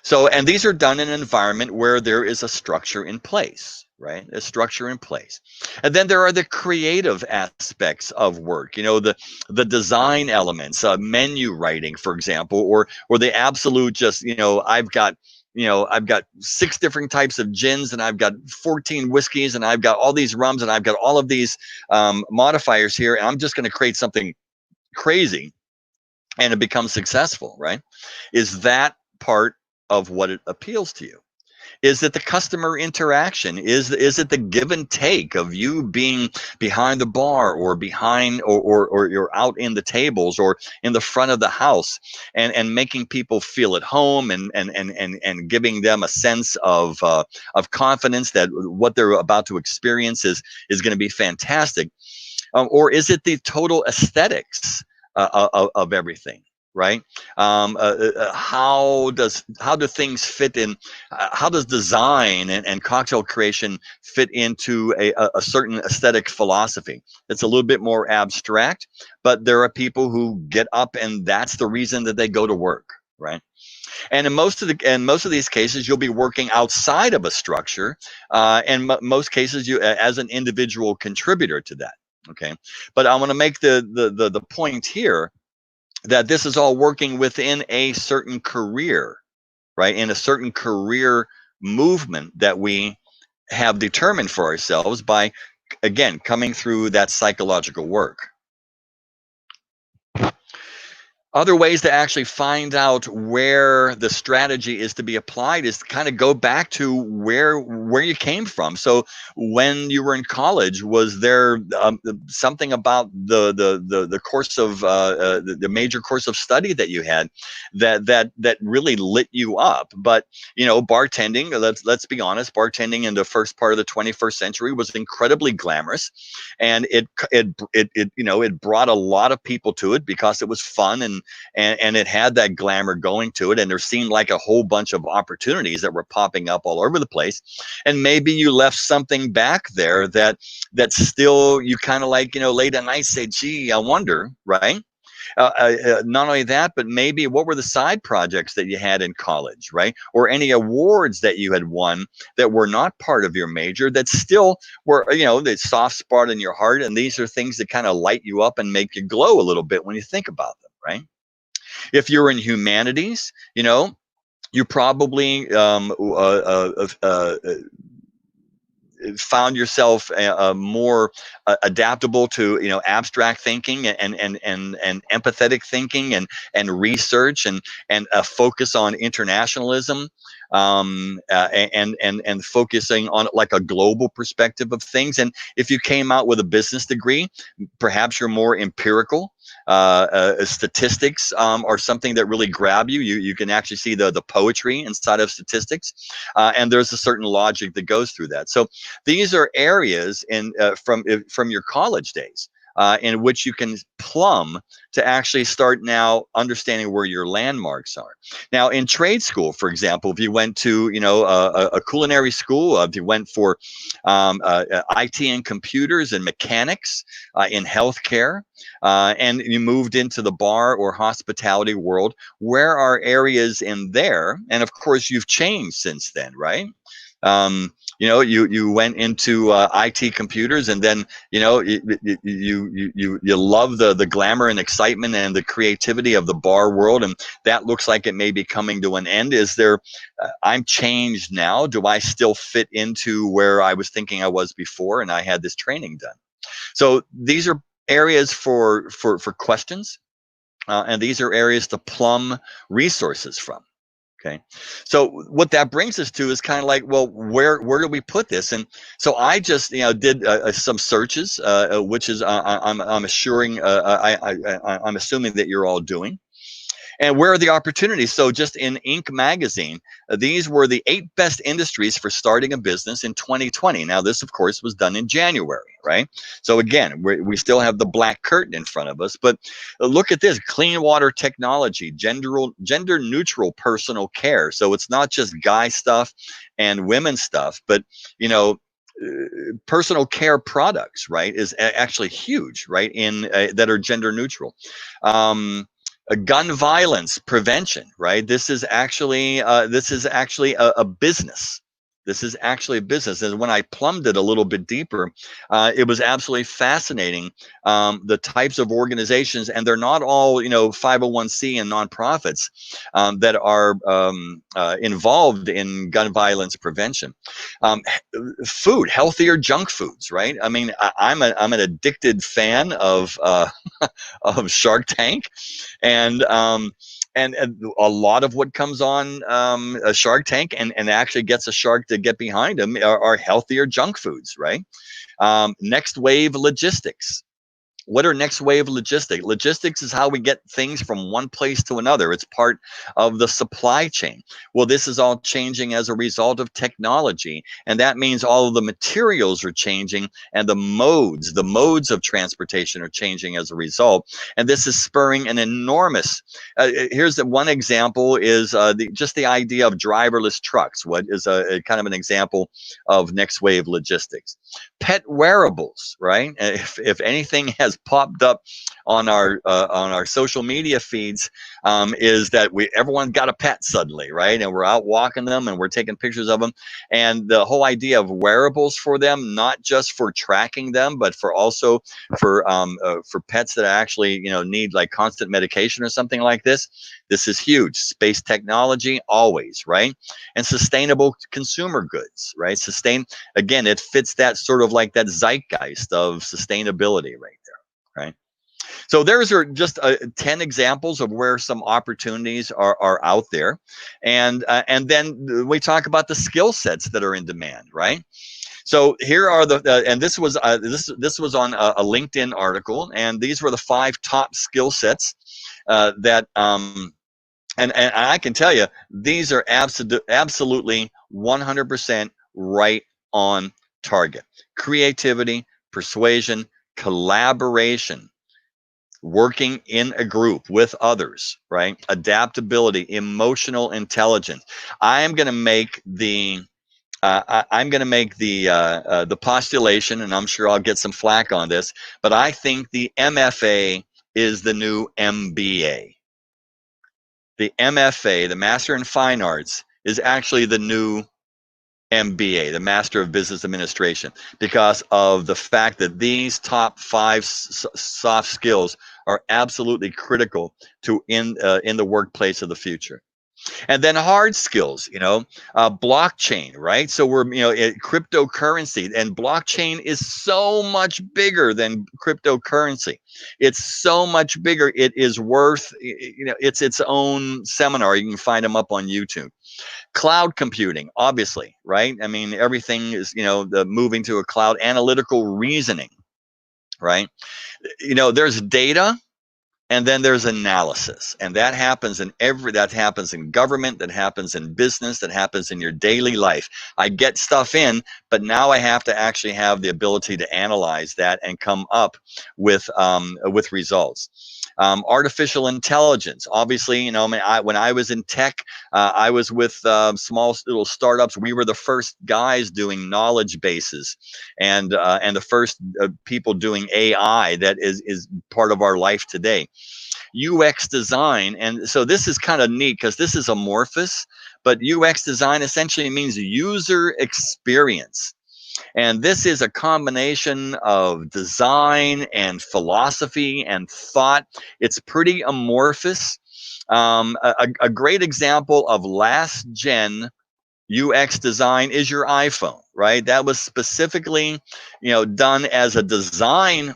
So, and these are done in an environment where there is a structure in place, right? A structure in place. And then there are the creative aspects of work, the design elements, menu writing, for example, or the absolute just, I've got 6 different types of gins, and I've got 14 whiskeys, and I've got all these rums, and I've got all of these modifiers here, and I'm just going to create something crazy, and it becomes successful, right? Is that part of what it appeals to you? Is it the customer interaction? Is it the give and take of you being behind the bar, or behind, or you're out in the tables, or in the front of the house, and making people feel at home, and giving them a sense of confidence that what they're about to experience is going to be fantastic? Or is it the total aesthetics of everything? right? How do things fit in? How does design and cocktail creation fit into a certain aesthetic philosophy? It's a little bit more abstract, but there are people who get up and that's the reason that they go to work, right? And in most of these cases, you'll be working outside of a structure, and most cases you as an individual contributor to that. Okay, but I want to make the point here that this is all working within a certain career, right? In a certain career movement that we have determined for ourselves by, again, coming through that psychological work. Other ways to actually find out where the strategy is to be applied is to kind of go back to where you came from. So when you were in college, was there something about the course of the major course of study that you had that really lit you up? But you know, bartending. Let's be honest, bartending in the first part of the 21st century was incredibly glamorous, and it you know, it brought a lot of people to it because it was fun and it had that glamour going to it, and there seemed like a whole bunch of opportunities that were popping up all over the place. And maybe you left something back there that still you kind of like, you know, late at night say, gee, I wonder, right? Not only that, but maybe what were the side projects that you had in college, right? Or any awards that you had won that were not part of your major that still were, you know, the soft spot in your heart. And these are things that kind of light you up and make you glow a little bit when you think about them, right? If you're in humanities, you know, you probably found yourself more adaptable to, you know, abstract thinking and empathetic thinking and research and a focus on internationalism, and focusing on like a global perspective of things. And if you came out with a business degree, perhaps you're more empirical. Statistics are something that really grab you. You can actually see the poetry inside of statistics, and there's a certain logic that goes through that. So these are areas from your college days in which you can plumb to actually start now understanding where your landmarks are. Now, in trade school, for example, if you went to, you know, a culinary school, if you went for IT and computers and mechanics, in healthcare, and you moved into the bar or hospitality world, where are areas in there? And of course, you've changed since then, right? You know, you went into IT computers, and then, you know, you love the glamour and excitement and the creativity of the bar world, and that looks like it may be coming to an end. Is there? I'm changed now. Do I still fit into where I was thinking I was before, and I had this training done? So these are areas for questions, and these are areas to plumb resources from. Okay, so what that brings us to is kind of like, well, where do we put this? And so I just, you know, did some searches, which is I'm assuring I'm assuming that you're all doing. And where are the opportunities? So just in Inc. magazine, these were the 8 best industries for starting a business in 2020. Now, this, of course, was done in January, right? So again, we still have the black curtain in front of us, but look at this: clean water technology, gender neutral personal care. So it's not just guy stuff and women stuff, but, you know, personal care products, right, is actually huge, right, in that are gender neutral. Gun violence prevention, right? This is actually a business. This is actually a business. And when I plumbed it a little bit deeper, it was absolutely fascinating. The types of organizations, and they're not all, you know, 501c and nonprofits that are involved in gun violence prevention. Food, healthier junk foods, right? I mean, I'm an addicted fan of of Shark Tank, and a lot of what comes on a Shark Tank and actually gets a shark to get behind them are healthier junk foods, right? Next wave logistics. What are next wave logistics? Logistics is how we get things from one place to another. It's part of the supply chain. Well, this is all changing as a result of technology. And that means all of the materials are changing and the modes of transportation are changing as a result. And this is spurring an enormous, here's the one example is just the idea of driverless trucks. What is a kind of an example of next wave logistics? Pet wearables, right? If anything has popped up on our social media feeds, is that everyone got a pet suddenly, right? And we're out walking them and we're taking pictures of them. And the whole idea of wearables for them, not just for tracking them, but for also for pets that actually need like constant medication or something like this. This is huge. Space technology, always, right? And sustainable consumer goods, right? Again, it fits that sort of like that zeitgeist of sustainability right there, right? So those are just 10 examples of where some opportunities are out there. And then we talk about the skill sets that are in demand, right? So here are and this was on a LinkedIn article, and these were the 5 top skill sets that and I can tell you these are absolutely 100% right on target. Creativity, persuasion, collaboration, working in a group with others, right? Adaptability, emotional intelligence. I am going to make the the postulation, and I'm sure I'll get some flack on this, but I think the MFA is the new MBA. The MFA, the Master in Fine Arts, is actually the new MBA, the Master of Business Administration, because of the fact that these top 5 soft skills are absolutely critical to in the workplace of the future. And then hard skills, blockchain, right? So we're, cryptocurrency, and blockchain is so much bigger than cryptocurrency. It's so much bigger. It is worth, it's its own seminar. You can find them up on YouTube. Cloud computing, obviously, right? I mean, everything is, the moving to a cloud. Analytical reasoning, right? There's data, and then there's analysis, and that happens in government, that happens in business, that happens in your daily life. I get stuff in, but now I have to actually have the ability to analyze that and come up with results. Artificial intelligence, obviously, when I was in tech, I was with small little startups. We were the first guys doing knowledge bases, and the first people doing AI that is part of our life today. UX design, and so this is kind of neat because this is amorphous, but UX design essentially means user experience. And this is a combination of design and philosophy and thought. It's pretty amorphous. A great example of last gen UX design is your iPhone, right? That was specifically, done as a design,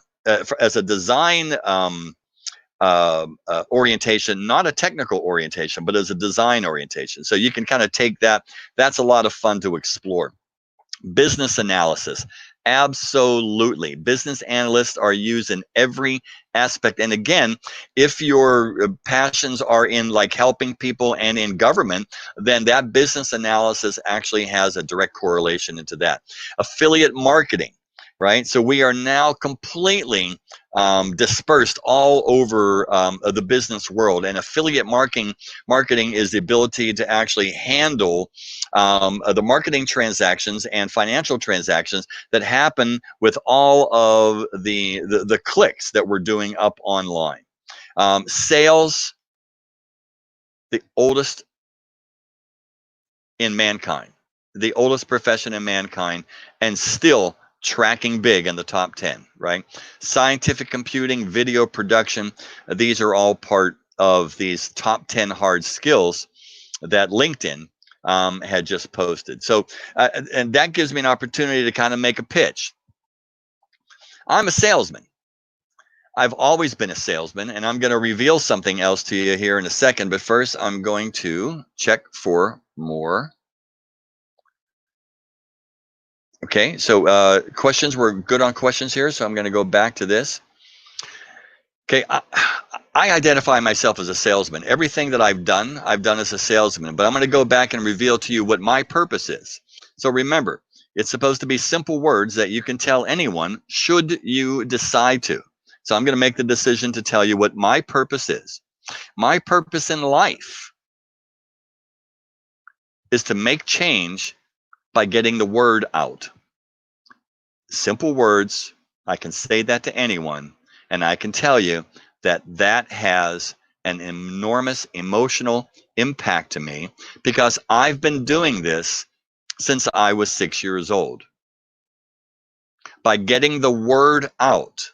orientation, not a technical orientation, but as a design orientation. So you can kind of take that. That's a lot of fun to explore. Business analysis. Absolutely. Business analysts are used in every aspect. And again, if your passions are in like helping people and in government, then that business analysis actually has a direct correlation into that. Affiliate marketing, right? So we are now completely dispersed all over the business world, and affiliate marketing is the ability to actually handle the marketing transactions and financial transactions that happen with all of the clicks that we're doing up online. Sales, the oldest in mankind, the oldest profession in mankind, and still tracking big in the top 10, right? Scientific computing, video production, these are all part of these top 10 hard skills that LinkedIn had just posted. So, and that gives me an opportunity to kind of make a pitch. I'm a salesman. I've always been a salesman, and I'm going to reveal something else to you here in a second. But first, I'm going to check for more. Okay, so questions, we're good on questions here, so I'm going to go back to this. Okay, I identify myself as a salesman. Everything that I've done as a salesman, but I'm going to go back and reveal to you what my purpose is. So remember, it's supposed to be simple words that you can tell anyone should you decide to. So I'm going to make the decision to tell you what my purpose is. My purpose in life is to make change by getting the word out. Simple words. I can say that to anyone, and I can tell you that that has an enormous emotional impact to me because I've been doing this since I was 6 years old. By getting the word out,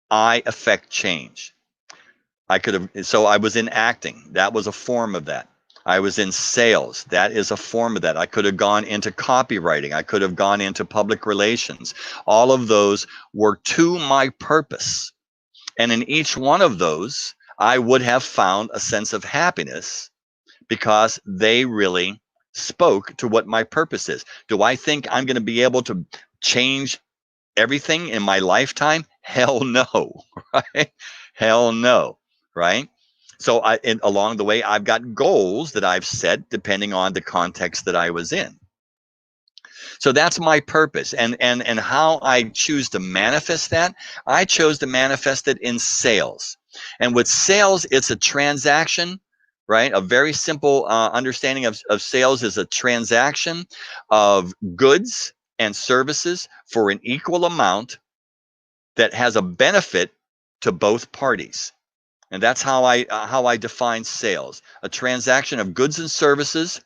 I affect change. So I was in acting. That was a form of that. I was in sales. That is a form of that. I could have gone into copywriting. I could have gone into public relations. All of those were to my purpose. And in each one of those, I would have found a sense of happiness because they really spoke to what my purpose is. Do I think I'm going to be able to change everything in my lifetime? Hell no, right? Hell no, right? So along the way, I've got goals that I've set depending on the context that I was in. So that's my purpose. And how I choose to manifest that, I chose to manifest it in sales. And with sales, it's a transaction, right? A very simple understanding of sales is a transaction of goods and services for an equal amount that has a benefit to both parties. And that's how I define sales. A transaction of goods and services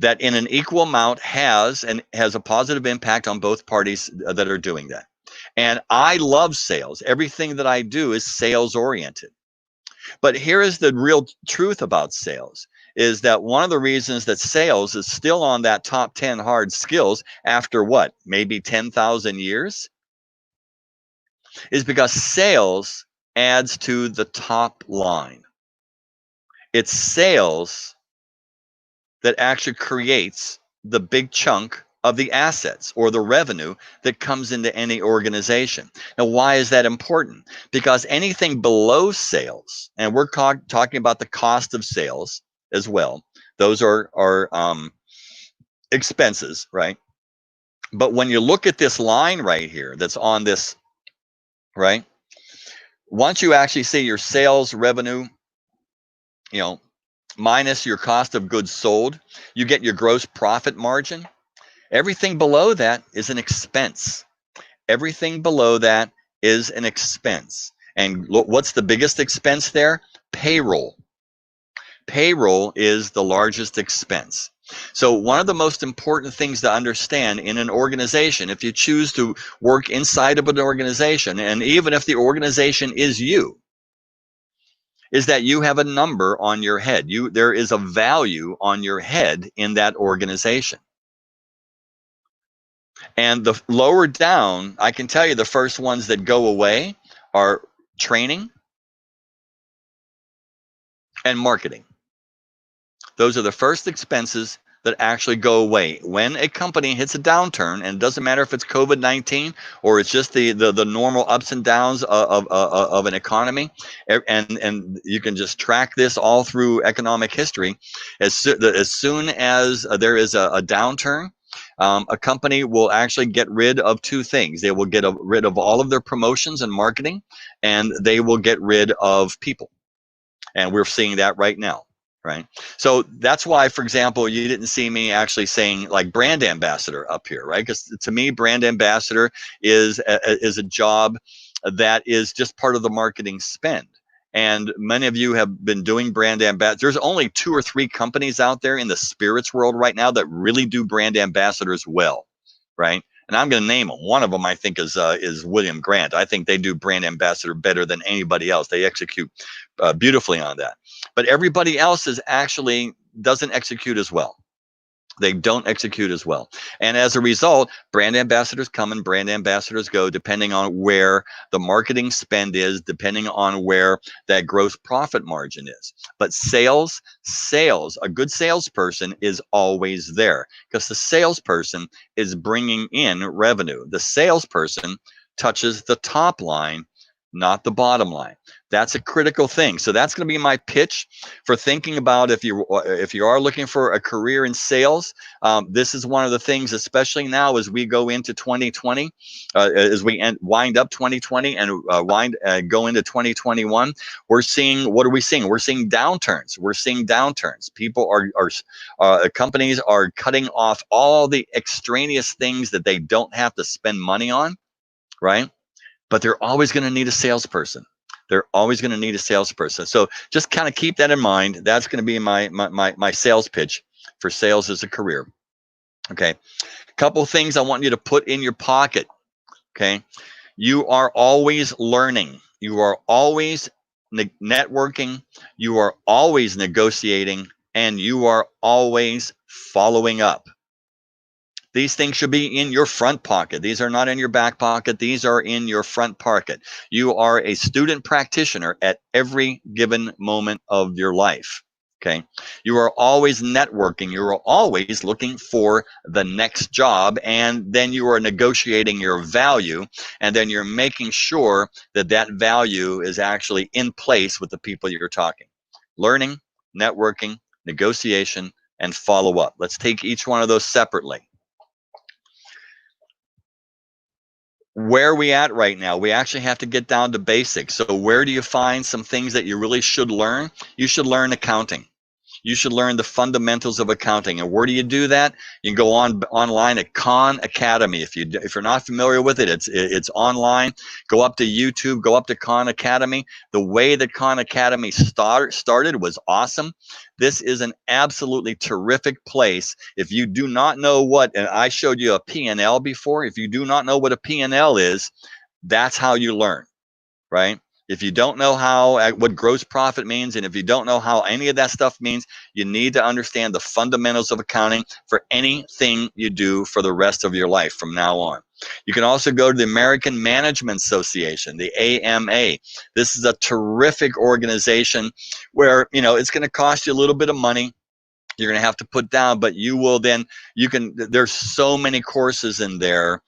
that in an equal amount has a positive impact on both parties that are doing that. And I love sales. Everything that I do is sales oriented. But here is the real truth about sales is that one of the reasons that sales is still on that top 10 hard skills after what, maybe 10,000 years, is because sales adds to the top line. It's sales that actually creates the big chunk of the assets or the revenue that comes into any organization. Now, why is that important? Because anything below sales, and we're talking about the cost of sales as well, those are expenses, right? But when you look at this line right here that's on this, right? Once you actually see your sales revenue, minus your cost of goods sold, you get your gross profit margin. Everything below that is an expense. Everything below that is an expense. And what's the biggest expense there? Payroll. Payroll is the largest expense. So one of the most important things to understand in an organization, if you choose to work inside of an organization, and even if the organization is you, is that you have a number on your head. There is a value on your head in that organization. And the lower down, I can tell you the first ones that go away are training and marketing. Those are the first expenses that actually go away. When a company hits a downturn, and it doesn't matter if it's COVID-19 or it's just the normal ups and downs of an economy, and you can just track this all through economic history. As soon as there is a downturn, a company will actually get rid of two things. They will get rid of all of their promotions and marketing, and they will get rid of people. And we're seeing that right now. Right. So that's why, for example, you didn't see me actually saying like brand ambassador up here, right? Because to me, brand ambassador is a job that is just part of the marketing spend. And many of you have been doing brand ambassadors. There's only 2 or 3 companies out there in the spirits world right now that really do brand ambassadors well, right? And I'm going to name them. One of them I think is William Grant. I think they do brand ambassador better than anybody else. They execute beautifully on that. But everybody else doesn't execute as well. They don't execute as well. And as a result, brand ambassadors come and brand ambassadors go, depending on where the marketing spend is, depending on where that gross profit margin is. But sales, a good salesperson is always there because the salesperson is bringing in revenue. The salesperson touches the top line, not the bottom line. That's a critical thing. So that's going to be my pitch for thinking about if you are looking for a career in sales. This is one of the things, especially now as we go into 2020, as we wind up 2020 and go into 2021. We're seeing, what are we seeing? We're seeing downturns. We're seeing downturns. People companies are cutting off all the extraneous things that they don't have to spend money on, right? But they're always going to need a salesperson. They're always going to need a salesperson. So just kind of keep that in mind. That's going to be my sales pitch for sales as a career. Okay. A couple of things I want you to put in your pocket. Okay. You are always learning. You are always networking. You are always negotiating, and you are always following up. These things should be in your front pocket. These are not in your back pocket. These are in your front pocket. You are a student practitioner at every given moment of your life. Okay. You are always networking. You are always looking for the next job, and then you are negotiating your value, and then you're making sure that that value is actually in place with the people you're talking. Learning, networking, negotiation, and follow up. Let's take each one of those separately. Where are we at right now? We actually have to get down to basics. So where do you find some things that you really should learn? You should learn accounting. You should learn the fundamentals of accounting. And where do you do that? You can go online at Khan Academy. If you're not familiar with it, it's online. Go up to YouTube. Go up to Khan Academy. The way that Khan Academy started was awesome. This is an absolutely terrific place. If you do not know what, and I showed you a P&L before. If you do not know what a P&L is, that's how you learn, right? If you don't know what gross profit means, and if you don't know how any of that stuff means, you need to understand the fundamentals of accounting for anything you do for the rest of your life from now on. You can also go to the American Management Association, the AMA. This is a terrific organization where, it's going to cost you a little bit of money. You're going to have to put down, but there's so many courses in there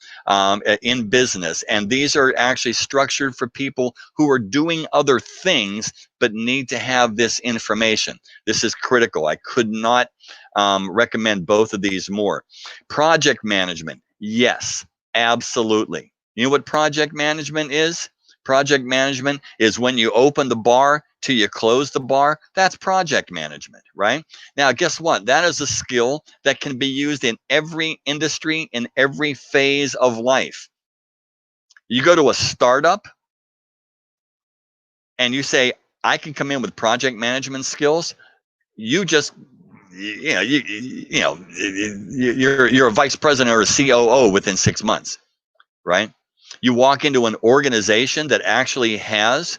in business, and these are actually structured for people who are doing other things but need to have this information. This is critical. I could not recommend both of these more. Project management, yes, absolutely. You know what project management is? Project management is when you open the bar till you close the bar. That's project management, right? Now, guess what? That is a skill that can be used in every industry, in every phase of life. You go to a startup and you say, I can come in with project management skills. You're a vice president or a COO within 6 months, right? You walk into an organization that actually has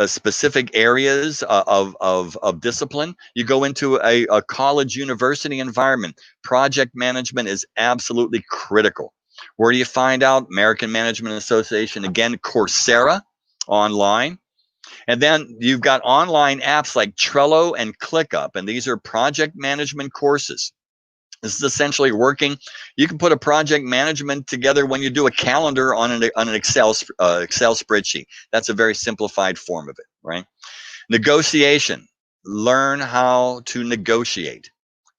specific areas of discipline. You go into a college, university environment. Project management is absolutely critical. Where do you find out? American Management Association, again, Coursera online. And then you've got online apps like Trello and ClickUp, and these are project management courses. This is essentially working. You can put a project management together when you do a calendar on an Excel spreadsheet. That's a very simplified form of it, right? Negotiation. Learn how to negotiate.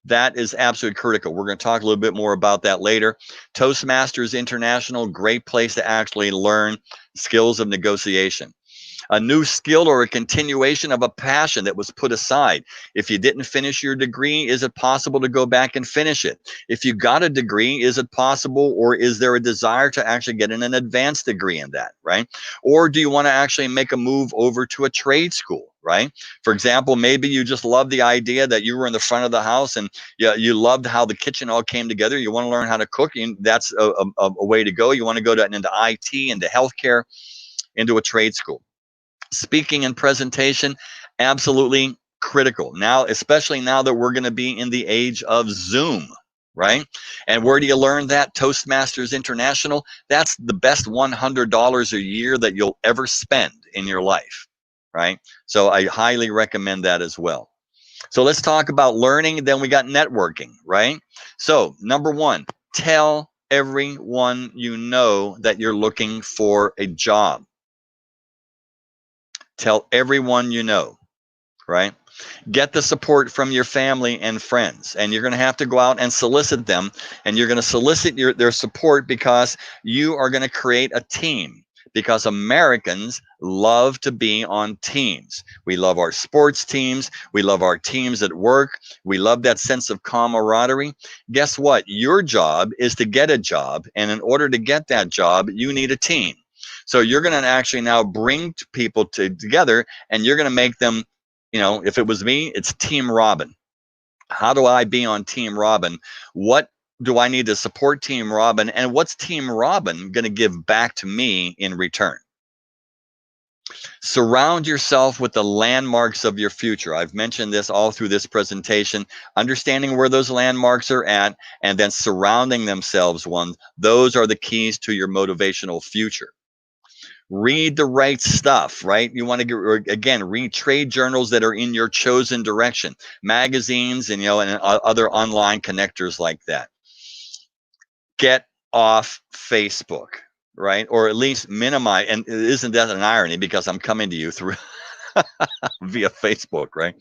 That is absolutely critical. We're going to talk a little bit more about that later. Toastmasters International, great place to actually learn skills of negotiation. A new skill or a continuation of a passion that was put aside. If you didn't finish your degree, is it possible to go back and finish it? If you got a degree, is it possible, or is there a desire to actually get an advanced degree in that, right? Or do you want to actually make a move over to a trade school, right? For example, maybe you just love the idea that you were in the front of the house and you loved how the kitchen all came together. You want to learn how to cook, and that's a way to go. You want to go into IT, into healthcare, into a trade school. Speaking and presentation, absolutely critical. Now, especially now that we're going to be in the age of Zoom, right? And where do you learn that? Toastmasters International. That's the best $100 a year that you'll ever spend in your life, right? So I highly recommend that as well. So let's talk about learning. Then we got networking, right? So number one, tell everyone you know that you're looking for a job. Tell everyone you know, right? Get the support from your family and friends, and you're going to have to go out and solicit them, and you're going to solicit their support because you are going to create a team, because Americans love to be on teams. We love our sports teams. We love our teams at work. We love that sense of camaraderie. Guess what? Your job is to get a job, and in order to get that job, you need a team. So you're going to actually now bring people together, and you're going to make them, if it was me, it's Team Robin. How do I be on Team Robin? What do I need to support Team Robin? And what's Team Robin going to give back to me in return? Surround yourself with the landmarks of your future. I've mentioned this all through this presentation. Understanding where those landmarks are at, and then surrounding themselves one. Those are the keys to your motivational future. Read the right stuff, right? You want to again, read trade journals that are in your chosen direction, magazines, and other online connectors like that. Get off Facebook, right? Or at least minimize. And isn't that an irony? Because I'm coming to you through via Facebook, right?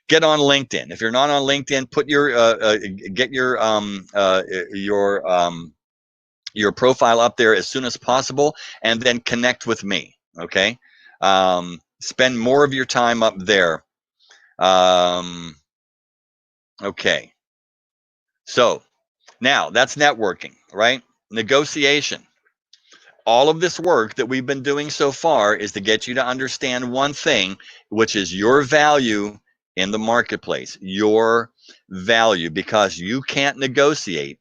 Get on LinkedIn. If you're not on LinkedIn, put get your profile up there as soon as possible, and then connect with me. Okay. Spend more of your time up there. Okay. So now that's networking, right? Negotiation. All of this work that we've been doing so far is to get you to understand one thing, which is your value in the marketplace, your value, because you can't negotiate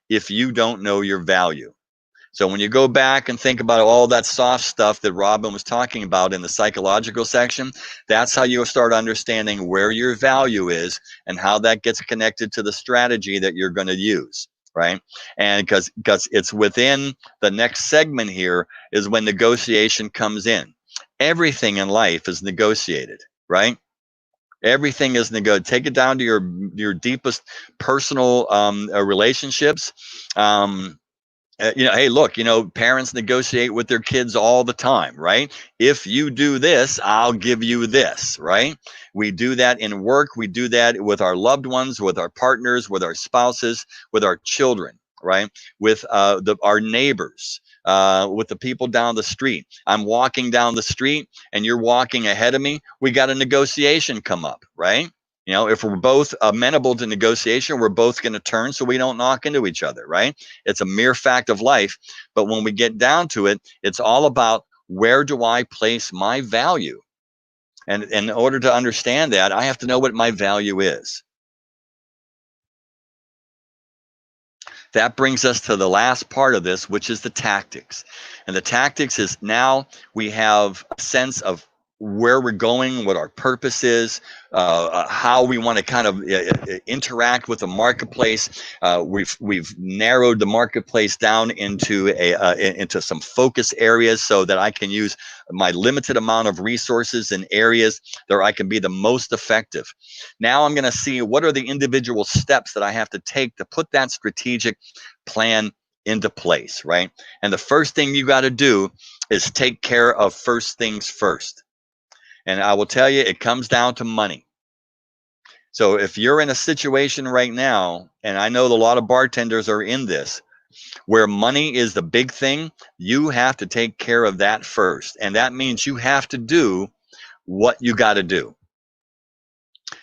if you don't know your value. So when you go back and think about all that soft stuff that Robin was talking about in the psychological section, that's how you start understanding where your value is and how that gets connected to the strategy that you're going to use, right? And because it's within the next segment here is when negotiation comes in. Everything in life is negotiated, right? Everything is negotiated. Take it down to your deepest personal relationships. Hey, look, parents negotiate with their kids all the time, right? If you do this, I'll give you this, right? We do that in work. We do that with our loved ones, with our partners, with our spouses, with our children, right? With our neighbors, with the people down the street. I'm walking down the street and you're walking ahead of me. We got a negotiation come up, right? If we're both amenable to negotiation, we're both going to turn so we don't knock into each other, right? It's a mere fact of life. But when we get down to it, it's all about where do I place my value? And in order to understand that, I have to know what my value is. That brings us to the last part of this, which is the tactics. And the tactics is now we have a sense of where we're going, what our purpose is, how we want to kind of interact with the marketplace. We've narrowed the marketplace down into into some focus areas so that I can use my limited amount of resources in areas that I can be the most effective. Now I'm going to see what are the individual steps that I have to take to put that strategic plan into place, right? And the first thing you got to do is take care of first things first. And I will tell you, it comes down to money. So if you're in a situation right now, and I know a lot of bartenders are in this, where money is the big thing, you have to take care of that first. And that means you have to do what you got to do.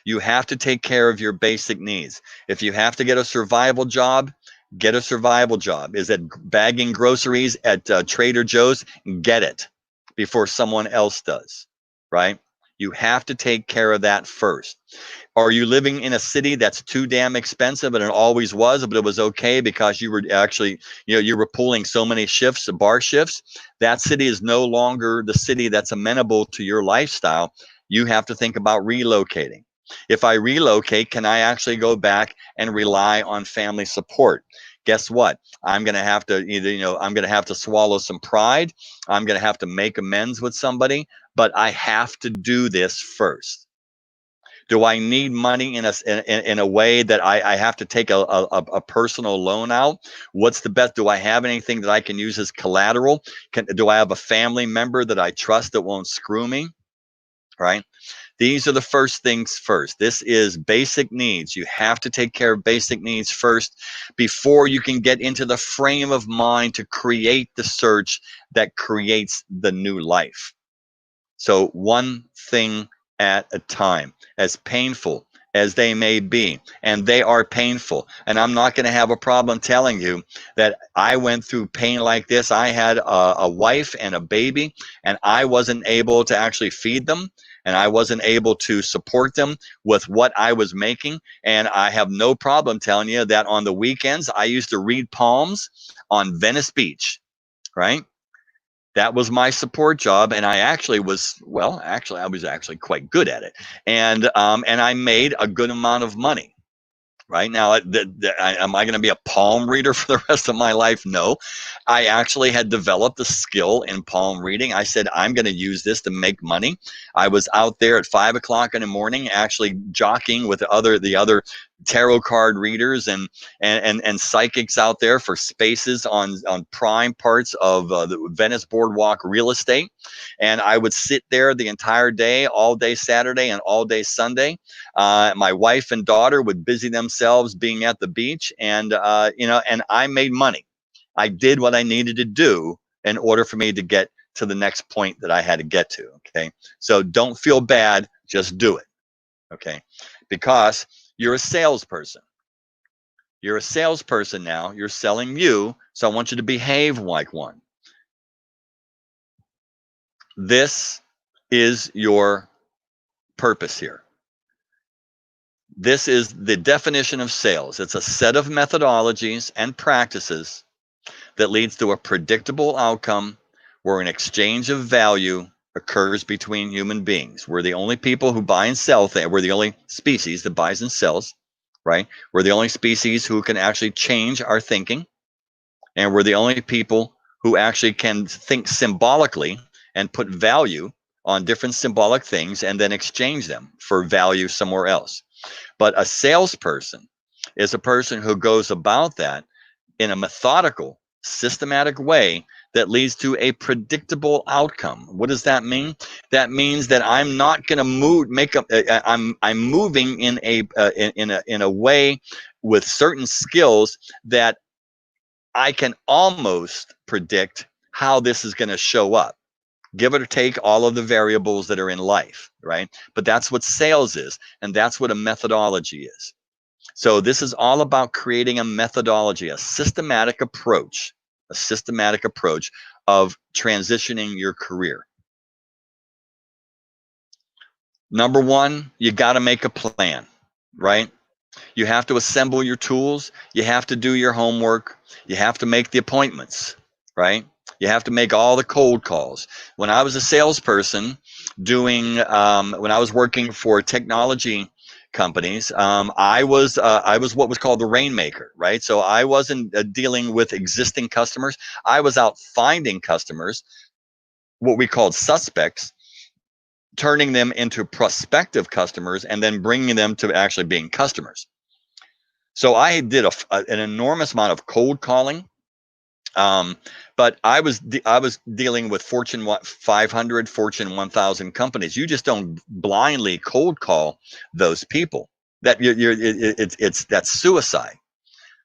You have to take care of your basic needs. If you have to get a survival job, get a survival job. Is it bagging groceries at Trader Joe's? Get it before someone else does, right? You have to take care of that first. Are you living in a city that's too damn expensive, and it always was, but it was okay because you were actually, you were pulling so many shifts, bar shifts? That city is no longer the city that's amenable to your lifestyle. You have to think about relocating. If I relocate, can I actually go back and rely on family support? Guess what? I'm going to have to I'm going to have to swallow some pride. I'm going to have to make amends with somebody, but I have to do this first. Do I need money in a way that I have to take a personal loan out? What's the best? Do I have anything that I can use as collateral? Do I have a family member that I trust that won't screw me? Right? These are the first things first. This is basic needs. You have to take care of basic needs first before you can get into the frame of mind to create the search that creates the new life. So one thing at a time, as painful as they may be, and they are painful. And I'm not going to have a problem telling you that I went through pain like this. I had a wife and a baby, and I wasn't able to actually feed them, and I wasn't able to support them with what I was making. And I have no problem telling you that on the weekends, I used to read palms on Venice Beach, right? That was my support job, and I actually was, well, actually I was actually quite good at it, and I made a good amount of money. Right now, am I going to be a palm reader for the rest of my life? No. I actually had developed a skill in palm reading. I said, I'm going to use this to make money. I was out there at 5 o'clock in the morning, actually jockeying with the other tarot card readers and psychics out there for spaces on prime parts of the Venice Boardwalk real estate. And I would sit there the entire day, all day Saturday and all day Sunday. My wife and daughter would busy themselves being at the beach, and and I made money. I did what I needed to do in order for me to get to the next point that I had to get to. Okay, so don't feel bad, just do it. Okay, because you're a salesperson. You're a salesperson now. You're selling you, so I want you to behave like one. This is your purpose here. This is the definition of sales. It's a set of methodologies and practices that leads to a predictable outcome where an exchange of value occurs between human beings. We're the only people who buy and sell things. We're the only species that buys and sells, right? We're the only species who can actually change our thinking. And we're the only people who actually can think symbolically and put value on different symbolic things and then exchange them for value somewhere else. But a salesperson is a person who goes about that in a methodical, systematic way that leads to a predictable outcome. What does that mean? That means that I'm not going to move, I'm moving in a way with certain skills that I can almost predict how this is going to show up. Give or take all of the variables that are in life, right? But that's what sales is, and that's what a methodology is. So this is all about creating a methodology, a systematic approach of transitioning your career. Number one, you got to make a plan, right? You have to assemble your tools. You have to do your homework. You have to make the appointments, right? You have to make all the cold calls. When I was a salesperson when I was working for technology companies, I was what was called the rainmaker, right? So I wasn't dealing with existing customers. I was out finding customers, what we called suspects, turning them into prospective customers, and then bringing them to actually being customers. So I did an enormous amount of cold calling, but I was dealing with Fortune 500, Fortune 1000 companies. You just don't blindly cold call those people. That's suicide.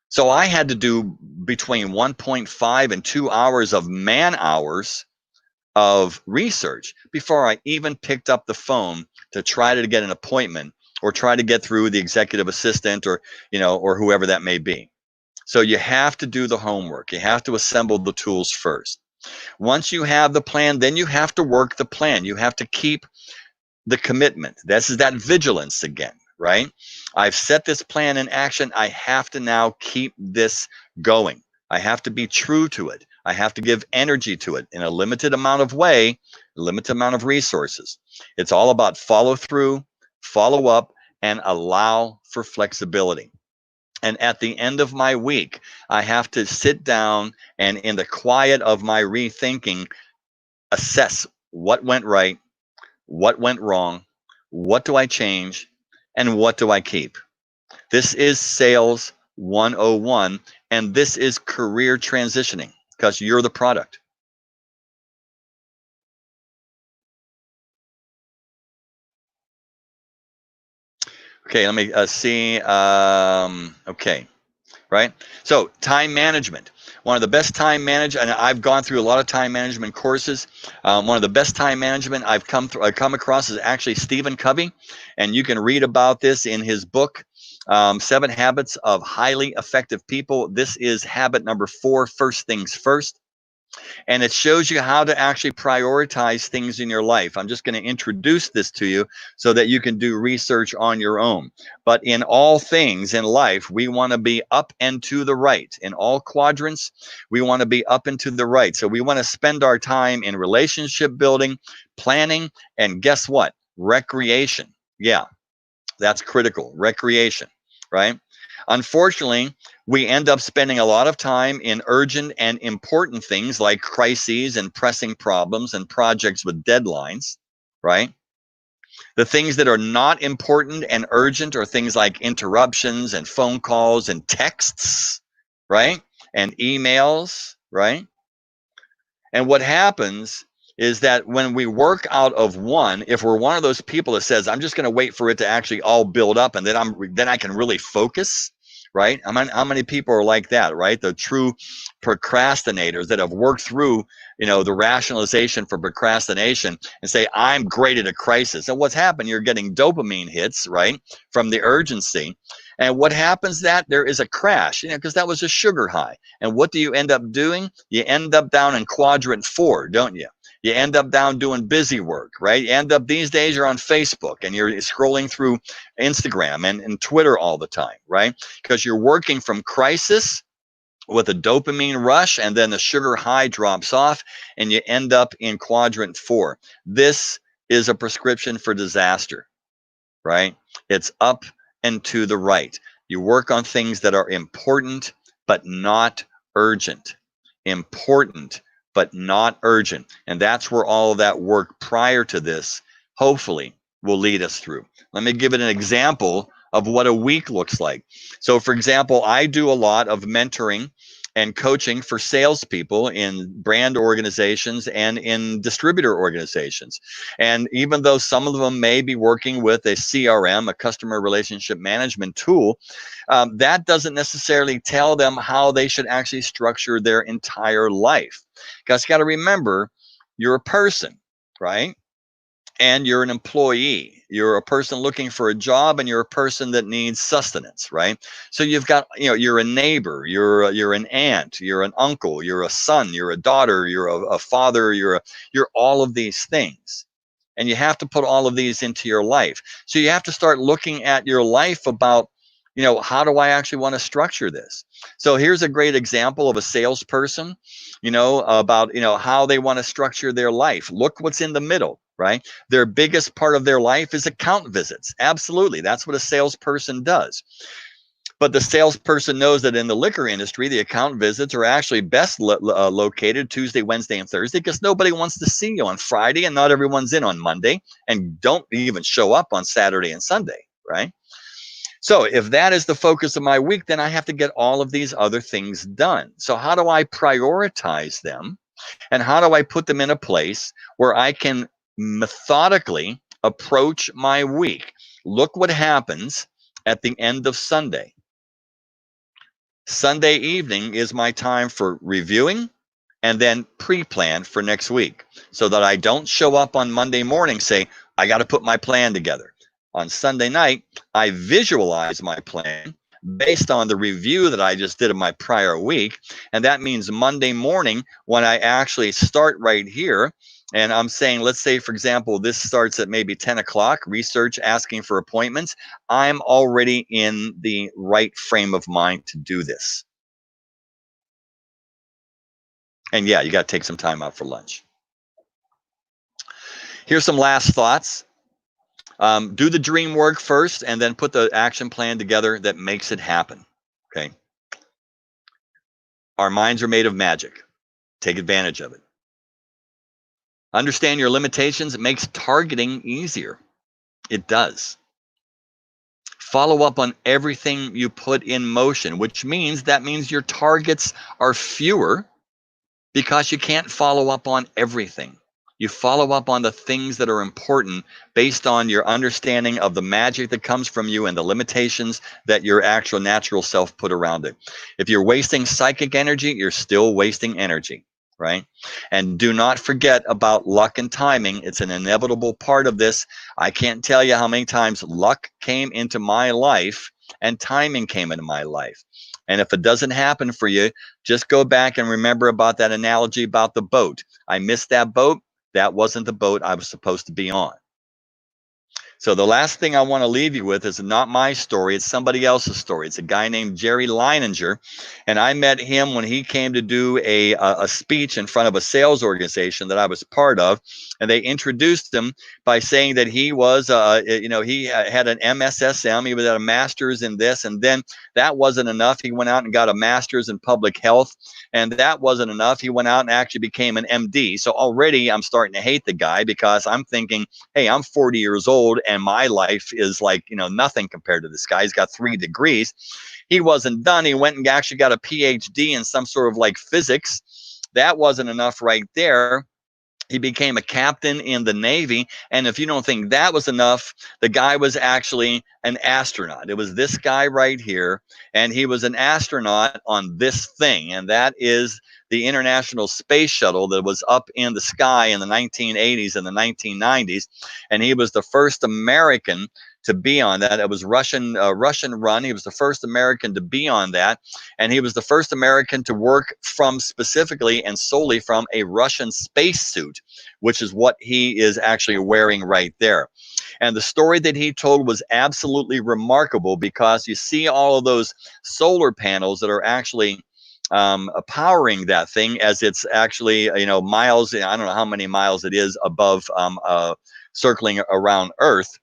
So I had to do between 1.5 and 2 hours of man hours of research before I even picked up the phone to try to get an appointment or try to get through the executive assistant or whoever that may be. So you have to do the homework. You have to assemble the tools first. Once you have the plan, then you have to work the plan. You have to keep the commitment. This is that vigilance again, right? I've set this plan in action. I have to now keep this going. I have to be true to it. I have to give energy to it in a limited amount of way, a limited amount of resources. It's all about follow through, follow up, and allow for flexibility. And at the end of my week, I have to sit down and in the quiet of my rethinking, assess what went right, what went wrong, what do I change, and what do I keep? This is sales 101, and this is career transitioning because you're the product. Okay, let me see. Okay, right? So time management. One of the best time management, and I've gone through a lot of time management courses. One of the best time management I've come across is actually Stephen Covey, and you can read about this in his book, 7 Habits of Highly Effective People. This is habit number 4, first things first. And it shows you how to actually prioritize things in your life. I'm just going to introduce this to you so that you can do research on your own. But in all things in life, we want to be up and to the right. In all quadrants, we want to be up and to the right. So we want to spend our time in relationship building, planning, and guess what? Recreation. Yeah, that's critical. Recreation, right? Unfortunately, we end up spending a lot of time in urgent and important things like crises and pressing problems and projects with deadlines, right? The things that are not important and urgent are things like interruptions and phone calls and texts, right? And emails, right? And what happens is that when we work out of one, if we're one of those people that says, I'm just going to wait for it to actually all build up and then I can really focus, right? How many people are like that, right? The true procrastinators that have worked through, the rationalization for procrastination and say, I'm great at a crisis. And what's happened, you're getting dopamine hits, right? From the urgency. And what happens that there is a crash, because that was a sugar high. And what do you end up doing? You end up down in quadrant 4, don't you? You end up down doing busy work, right? You end up these days you're on Facebook and you're scrolling through Instagram and Twitter all the time, right? Because you're working from crisis with a dopamine rush and then the sugar high drops off and you end up in quadrant 4. This is a prescription for disaster, right? It's up and to the right. You work on things that are important but not urgent. Important but not urgent. And that's where all of that work prior to this, hopefully, will lead us through. Let me give it an example of what a week looks like. So, for example, I do a lot of mentoring and coaching for salespeople in brand organizations and in distributor organizations. And even though some of them may be working with a CRM, a customer relationship management tool, that doesn't necessarily tell them how they should actually structure their entire life. Because you got to remember, you're a person, right? And you're an employee. You're a person looking for a job, and you're a person that needs sustenance, right? So you've got, you're a neighbor, you're an aunt, you're an uncle, you're a son, you're a daughter, you're a father, you're all of these things. And you have to put all of these into your life. So you have to start looking at your life about, how do I actually want to structure this? So here's a great example of a salesperson, about, how they want to structure their life. Look what's in the middle, right? Their biggest part of their life is account visits. Absolutely. That's what a salesperson does. But the salesperson knows that in the liquor industry, the account visits are actually best located Tuesday, Wednesday, and Thursday because nobody wants to see you on Friday and not everyone's in on Monday and don't even show up on Saturday and Sunday, right? So if that is the focus of my week, then I have to get all of these other things done. So how do I prioritize them? And how do I put them in a place where I can methodically approach my week? Look what happens at the end of Sunday. Sunday evening is my time for reviewing and then pre-plan for next week so that I don't show up on Monday morning, say, I got to put my plan together. On Sunday night, I visualize my plan based on the review that I just did of my prior week. And that means Monday morning, when I actually start right here, and I'm saying, let's say, for example, this starts at maybe 10 o'clock, research, asking for appointments. I'm already in the right frame of mind to do this. And yeah, you got to take some time out for lunch. Here's some last thoughts. Do the dream work first and then put the action plan together that makes it happen. Okay. Our minds are made of magic. Take advantage of it. Understand your limitations. It makes targeting easier. It does. Follow up on everything you put in motion, which means your targets are fewer because you can't follow up on everything. You follow up on the things that are important based on your understanding of the magic that comes from you and the limitations that your actual natural self put around it. If you're wasting psychic energy, you're still wasting energy, right? And do not forget about luck and timing. It's an inevitable part of this. I can't tell you how many times luck came into my life and timing came into my life. And if it doesn't happen for you, just go back and remember about that analogy about the boat. I missed that boat. That wasn't the boat I was supposed to be on. So the last thing I want to leave you with is not my story. It's somebody else's story. It's a guy named Jerry Leininger. And I met him when he came to do a speech in front of a sales organization that I was part of. And they introduced him by saying that he was, he had an MSSM. He was at a master's in this. And then that wasn't enough. He went out and got a master's in public health. And that wasn't enough. He went out and actually became an MD. So already I'm starting to hate the guy because I'm thinking, hey, I'm 40 years old and my life is like, nothing compared to this guy. He's got 3 degrees. He wasn't done. He went and actually got a PhD in some sort of like physics. That wasn't enough right there. He became a captain in the Navy. And if you don't think that was enough, the guy was actually an astronaut. It was this guy right here. And he was an astronaut on this thing. And that is the International Space Shuttle that was up in the sky in the 1980s and the 1990s. And he was the first American to be on that. It was Russian run. He was the first American to be on that. And he was the first American to work from specifically and solely from a Russian spacesuit, which is what he is actually wearing right there. And the story that he told was absolutely remarkable because you see all of those solar panels that are actually powering that thing as it's actually, miles, I don't know how many miles it is above circling around Earth.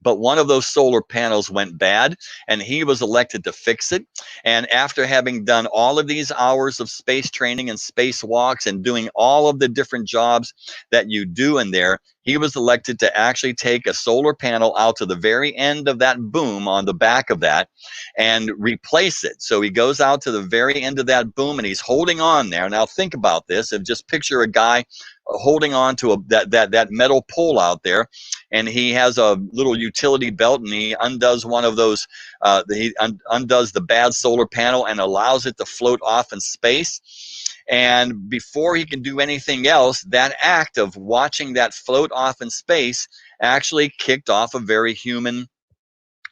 But one of those solar panels went bad and he was elected to fix it. And after having done all of these hours of space training and spacewalks and doing all of the different jobs that you do in there, he was elected to actually take a solar panel out to the very end of that boom on the back of that and replace it. So he goes out to the very end of that boom and he's holding on there. Now think about this. If just picture a guy holding on to that metal pole out there, and he has a little utility belt, and he undoes one of those. Undoes the bad solar panel and allows it to float off in space. And before he can do anything else, that act of watching that float off in space actually kicked off a very human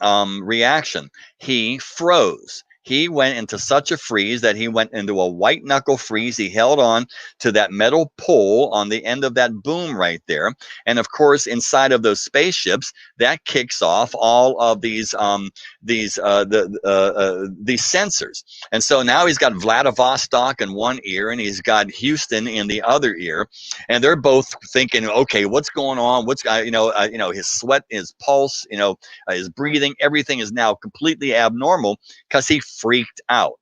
reaction. He froze. He went into such a freeze that he went into a white knuckle freeze. He held on to that metal pole on the end of that boom right there. And of course, inside of those spaceships, that kicks off all of these sensors. And so now he's got Vladivostok in one ear and he's got Houston in the other ear. And they're both thinking, okay, what's going on? What's his sweat, his pulse, his breathing, everything is now completely abnormal because he freaked out.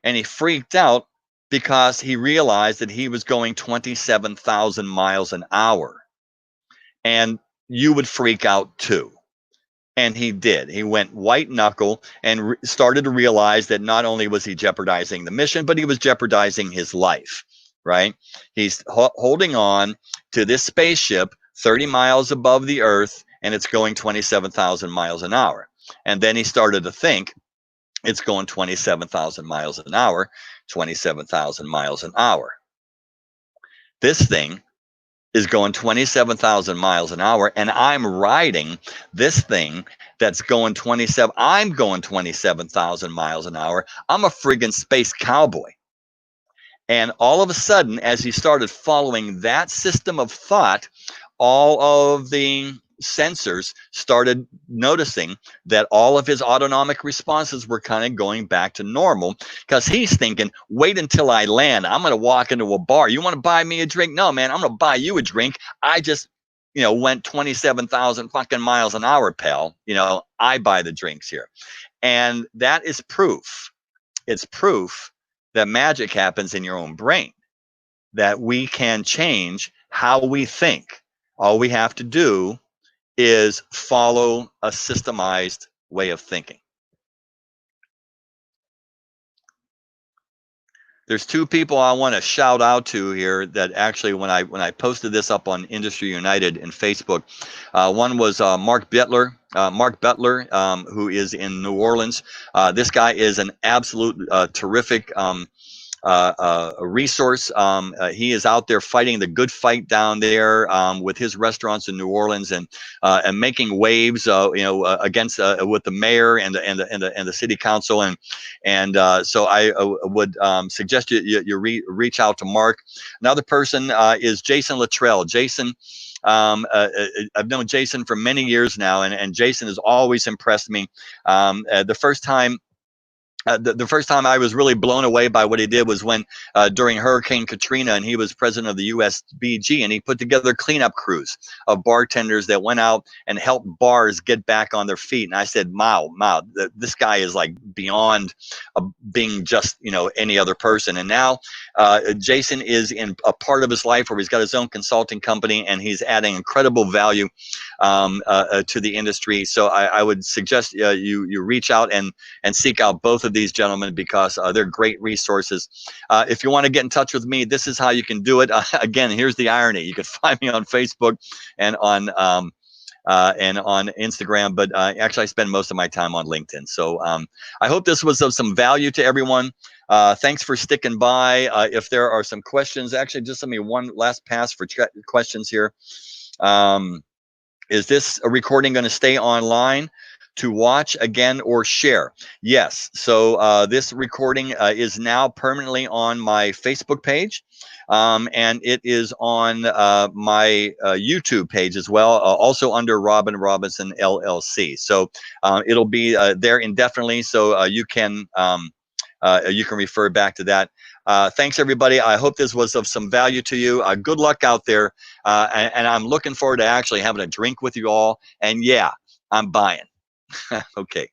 And he freaked out because he realized that he was going 27,000 miles an hour. And you would freak out too. And he did. He went white knuckle and started to realize that not only was he jeopardizing the mission, but he was jeopardizing his life, right? He's holding on to this spaceship 30 miles above the Earth, and it's going 27,000 miles an hour. And then he started to think, it's going 27,000 miles an hour, 27,000 miles an hour. This thing is going 27,000 miles an hour, and I'm riding this thing that's going 27. I'm going 27,000 miles an hour. I'm a friggin' space cowboy. And all of a sudden, as he started following that system of thought, all of the sensors started noticing that all of his autonomic responses were kind of going back to normal because he's thinking, wait until I land. I'm going to walk into a bar. You want to buy me a drink? No, man, I'm going to buy you a drink. I just, went 27,000 fucking miles an hour, pal. I buy the drinks here. And that is proof. It's proof that magic happens in your own brain, that we can change how we think. All we have to do is follow a systemized way of thinking. There's two people I want to shout out to here that actually, when I posted this up on Industry United and Facebook, one was Mark Bettler. Mark Bettler, who is in New Orleans. This guy is an absolute terrific a resource. He is out there fighting the good fight down there with his restaurants in New Orleans, and making waves, against with the mayor and the city council, so I would suggest you reach out to Mark. Another person is Jason Luttrell. Jason. I've known Jason for many years now, and Jason has always impressed me. The first time I was really blown away by what he did was when during Hurricane Katrina, and he was president of the USBG, and he put together cleanup crews of bartenders that went out and helped bars get back on their feet. And I said, wow, this guy is like beyond being just any other person. And now Jason is in a part of his life where he's got his own consulting company, and he's adding incredible value to the industry. So I would suggest you reach out and seek out both of these gentlemen, because they're great resources. If you want to get in touch with me, this is how you can do it. Again, here's the irony: you can find me on Facebook and on Instagram, but actually I spend most of my time on LinkedIn. So I hope this was of some value to everyone. Thanks for sticking by. If there are some questions, actually, just let me one last pass for questions here. Is this a recording going to stay online to watch again or share? Yes. So this recording is now permanently on my Facebook page, and it is on my YouTube page as well, also under Robin Robinson LLC. So it'll be there indefinitely, so you can refer back to that. Thanks, everybody. I hope this was of some value to you. Good luck out there, and I'm looking forward to actually having a drink with you all. And yeah, I'm buying. Okay.